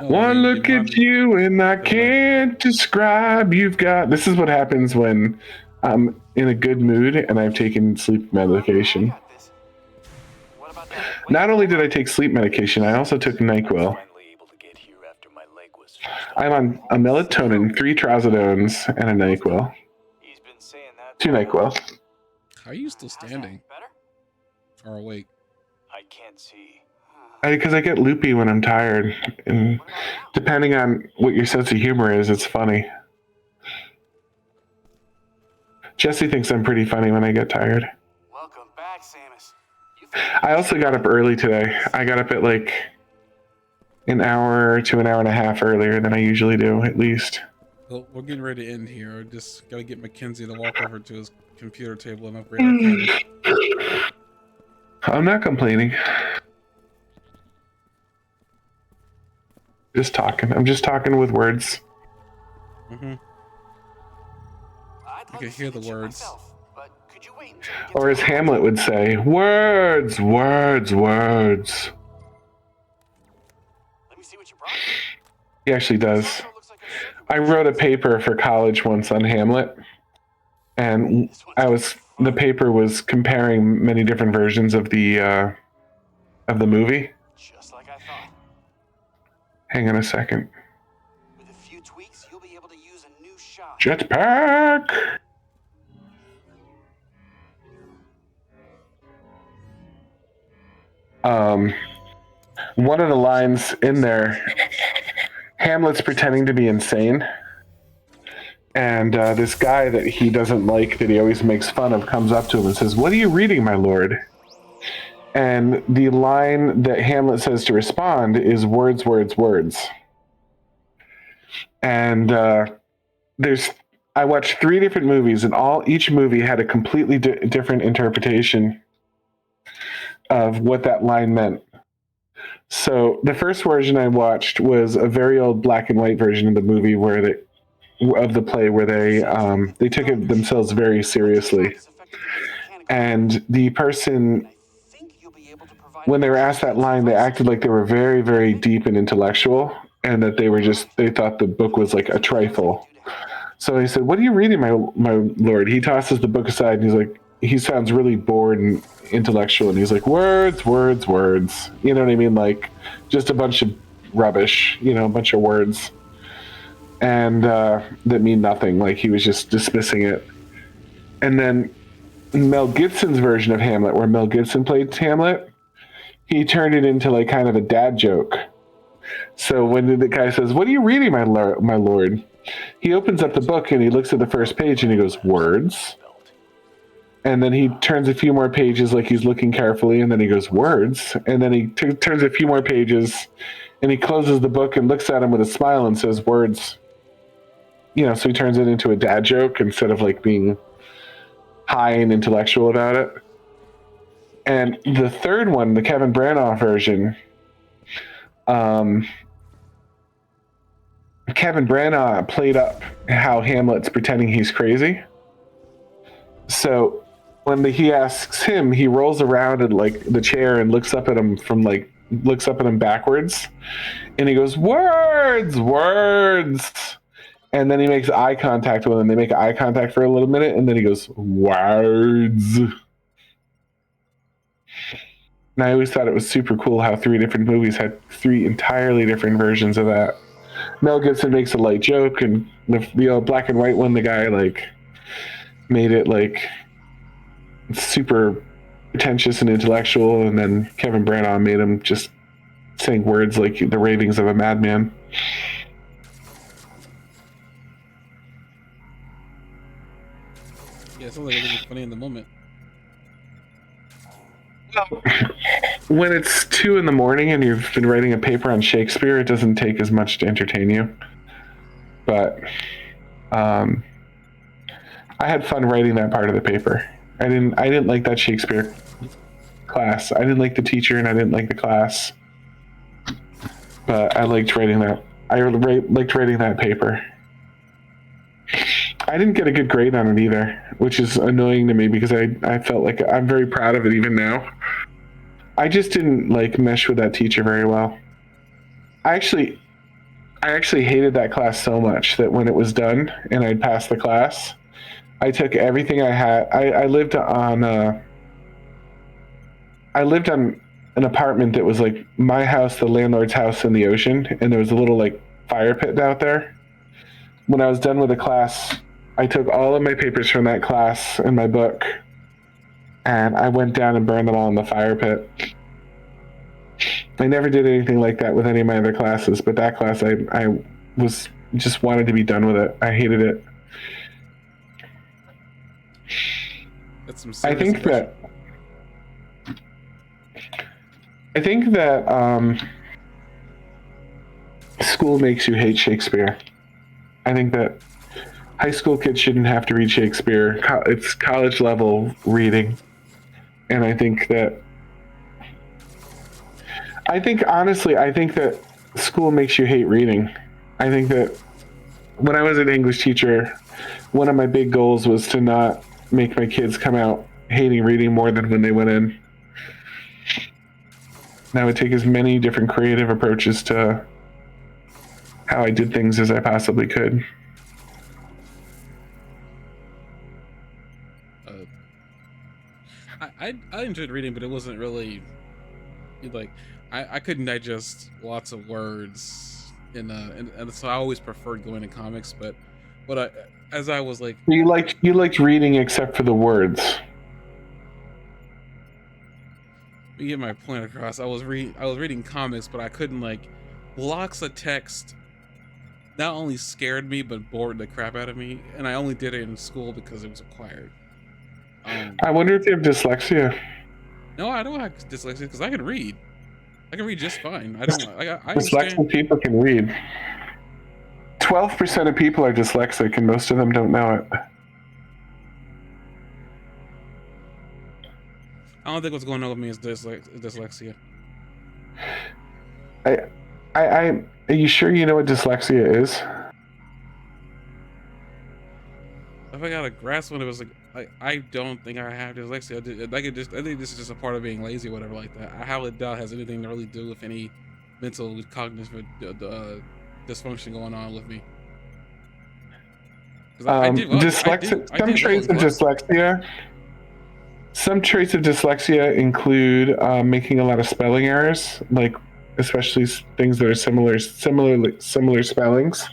oh,
One
I mean,
look at you and I can't describe. You've got. This is what happens when I'm in a good mood and I've taken sleep
I
medication.
got this. What about that?
Not only did I take sleep medication, I also took NyQuil.
Finally able to get here after my leg was
I'm on a melatonin, 3 trizodones, and a NyQuil.
He's been saying that.
2 NyQuil.
How are you still
How's that?
standing
Better?
or awake?
I can't see.
Because I get loopy when I'm tired, and
What about now?
depending on what your sense of humor is, it's funny. Jesse thinks I'm pretty funny when I get tired.
Welcome back, Samus. You
I also got up early today. I got up at like an hour to an hour and a half earlier than I usually do, at least.
Well, we're getting ready to end here. I just gotta get Mackenzie to walk over to his computer table and upgrade our cameras.
I'm not complaining. Just talking. I'm just talking with words.
Mm-hmm.
I'd love
can
to
hear
see
the
chip
words.
myself, but could you wait until we get
Or
to
as
the
Hamlet would say, words, words, words.
Let me see what you brought.
He actually does.
Also looks like a circuit
I
board.
wrote a paper for college once on Hamlet, and the paper was comparing many different versions of the movie.
Just like I thought.
Hang on a second.
With a few tweaks, you'll be able to use a new shot.
Jetpack. One of the lines in there, Hamlet's pretending to be insane. And this guy that he doesn't like, that he always makes fun of, comes up to him and says, "What are you reading, my lord?" And the line that Hamlet says to respond is, "Words, words, words." And I watched 3 different movies, and each movie had a completely different interpretation of what that line meant. So the first version I watched was a very old black and white version of the movie of the play where they took it themselves very seriously. And the person, when they were asked that line, they acted like they were very, very deep and intellectual, and that they thought the book was like a trifle. So he said, "What are you reading, my lord?" He tosses the book aside and he's like, he sounds really bored and intellectual, and he's like, "Words, words, words." You know what I mean? Like just a bunch of rubbish, a bunch of words. And that mean nothing. Like he was just dismissing it. And then Mel Gibson's version of Hamlet, where Mel Gibson played Hamlet, he turned it into like kind of a dad joke. So when the guy says, "What are you reading, my lord?" He opens up the book and he looks at the first page and he goes, "Words." And then he turns a few more pages like he's looking carefully, and then he goes, "Words." And then he turns a few more pages and he closes the book and looks at him with a smile and says, "Words." So he turns it into a dad joke instead of like being high and intellectual about it. And the third one, the Kevin Branagh version, Kevin Branagh played up how Hamlet's pretending he's crazy. So when he asks him, he rolls around in like the chair and looks up at him backwards, and he goes, "Words, words." And then he makes eye contact with him. They make eye contact for a little minute, and then he goes, words. And I always thought it was super cool how 3 different movies had 3 entirely different versions of that. Mel Gibson makes a light joke, and the black and white one, the guy like made it like super pretentious and intellectual, and then Kevin Branagh made him just saying words like the ravings of a madman.
Yeah, it sounds like it was funny in the moment.
When it's 2 in the morning and you've been writing a paper on Shakespeare, it doesn't take as much to entertain you. But I had fun writing that part of the paper. I didn't like that Shakespeare class. I didn't like the teacher, and I didn't like the class. But I liked writing that. I liked writing that paper. I didn't get a good grade on it either, which is annoying to me because I felt like I'm very proud of it even now. I just didn't like mesh with that teacher very well. I actually hated that class so much that when it was done and I'd passed the class, I took everything I had. I lived on an apartment that was like my house, the landlord's house, and the ocean, and there was a little like fire pit out there. When I was done with the class, I took all of my papers from that class and my book, and I went down and burned them all in the fire pit. I never did anything like that with any of my other classes, but that class I was just wanted to be done with it. I hated it.
That's some
I
serious
think
aggression.
that school makes you hate Shakespeare. I think that high school kids shouldn't have to read Shakespeare. It's college level reading. And I think honestly, I think that school makes you hate reading. I think that when I was an English teacher, one of my big goals was to not make my kids come out hating reading more than when they went in. And I would take as many different creative approaches to how I did things as I possibly could.
I enjoyed reading, but it wasn't really like I couldn't digest lots of words, and so I always preferred going to comics. But as I was like,
You liked reading except for the words.
to get my point across, I was reading comics, but I couldn't like blocks of text. Not only scared me, but bored the crap out of me, and I only did it in school because it was required.
I wonder if you have dyslexia.
No, I don't have dyslexia because I can read. I can read just fine. I understand.
Dyslexic people can read. 12% of people are dyslexic, and most of them don't know it.
I don't think what's going on with me is dyslexia.
Are you sure you know what dyslexia is?
If I got a grasp when it was like I don't think I have dyslexia. I think this is just a part of being lazy or whatever like that. I highly doubt it has anything to really do with any mental cognitive dysfunction going on with me.
Some traits of dyslexia. Some traits of dyslexia include making a lot of spelling errors, like especially things that are similar spellings,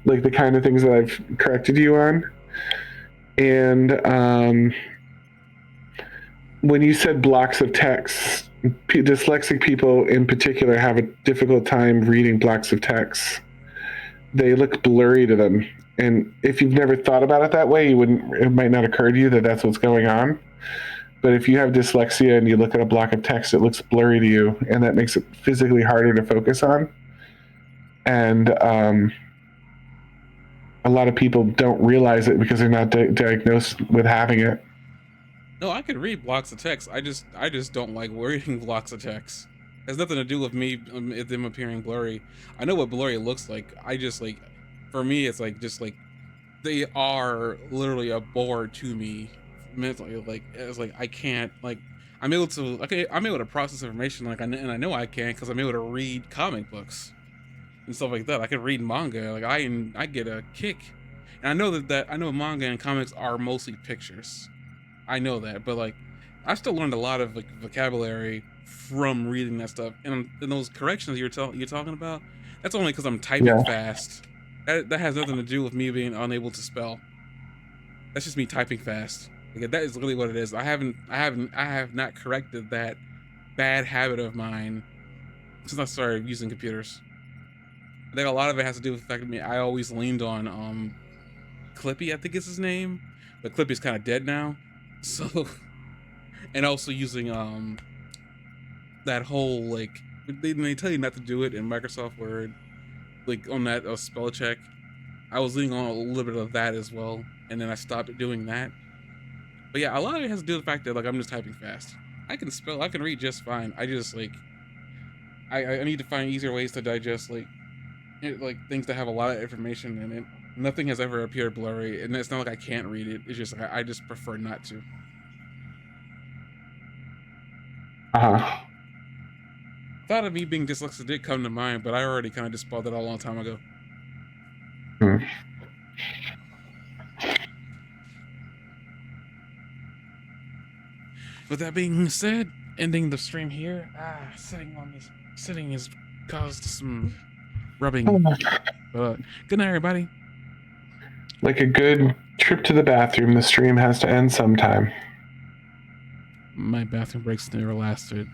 like the kind of things that I've corrected you on. And when you said blocks of text, dyslexic people in particular have a difficult time reading blocks of text. They look blurry to them. And if you've never thought about it that way, it might not occur to you that that's what's going on. But if you have dyslexia and you look at a block of text, it looks blurry to you, and that makes it physically harder to focus on. And a lot of people don't realize it because they're not diagnosed with having it.
No, I can read blocks of text. I just don't like reading blocks of text. It has nothing to do with me them appearing blurry. I know what blurry looks like. I just like, for me, it's like just like they are literally a bore to me mentally. Like it's like I can't like I'm able to process information like and I know I can because I'm able to read comic books. and stuff like that. I could read manga. Like I get a kick, and I know that I know manga and comics are mostly pictures. I know that, but like I still learned a lot of like vocabulary from reading that stuff. And those corrections you're talking about, that's only because I'm typing
Yeah.
fast. That has nothing to do with me being unable to spell. That's just me typing fast. Like, that is really what it is. I have not corrected that bad habit of mine since I started using computers. I think a lot of it has to do with the fact that I always leaned on Clippy, I think is his name, but Clippy's kind of dead now. So, and also using that whole like they tell you not to do it in Microsoft Word, like on that spell check. I was leaning on a little bit of that as well, and then I stopped doing that. But yeah, a lot of it has to do with the fact that like I'm just typing fast. I can spell, I can read just fine. I just like I need to find easier ways to digest like things that have a lot of information in it. Nothing has ever appeared blurry, and it's not like I can't read it. It's just like I just prefer not to.
Uh-huh.
Thought of me being dyslexic did come to mind, but I already kind of dispelled that a long time ago.
Hmm.
With that being said, ending the stream here. Sitting has caused some rubbing. But good night, everybody.
Like a good trip to the bathroom, the stream has to end sometime.
My bathroom breaks never lasted.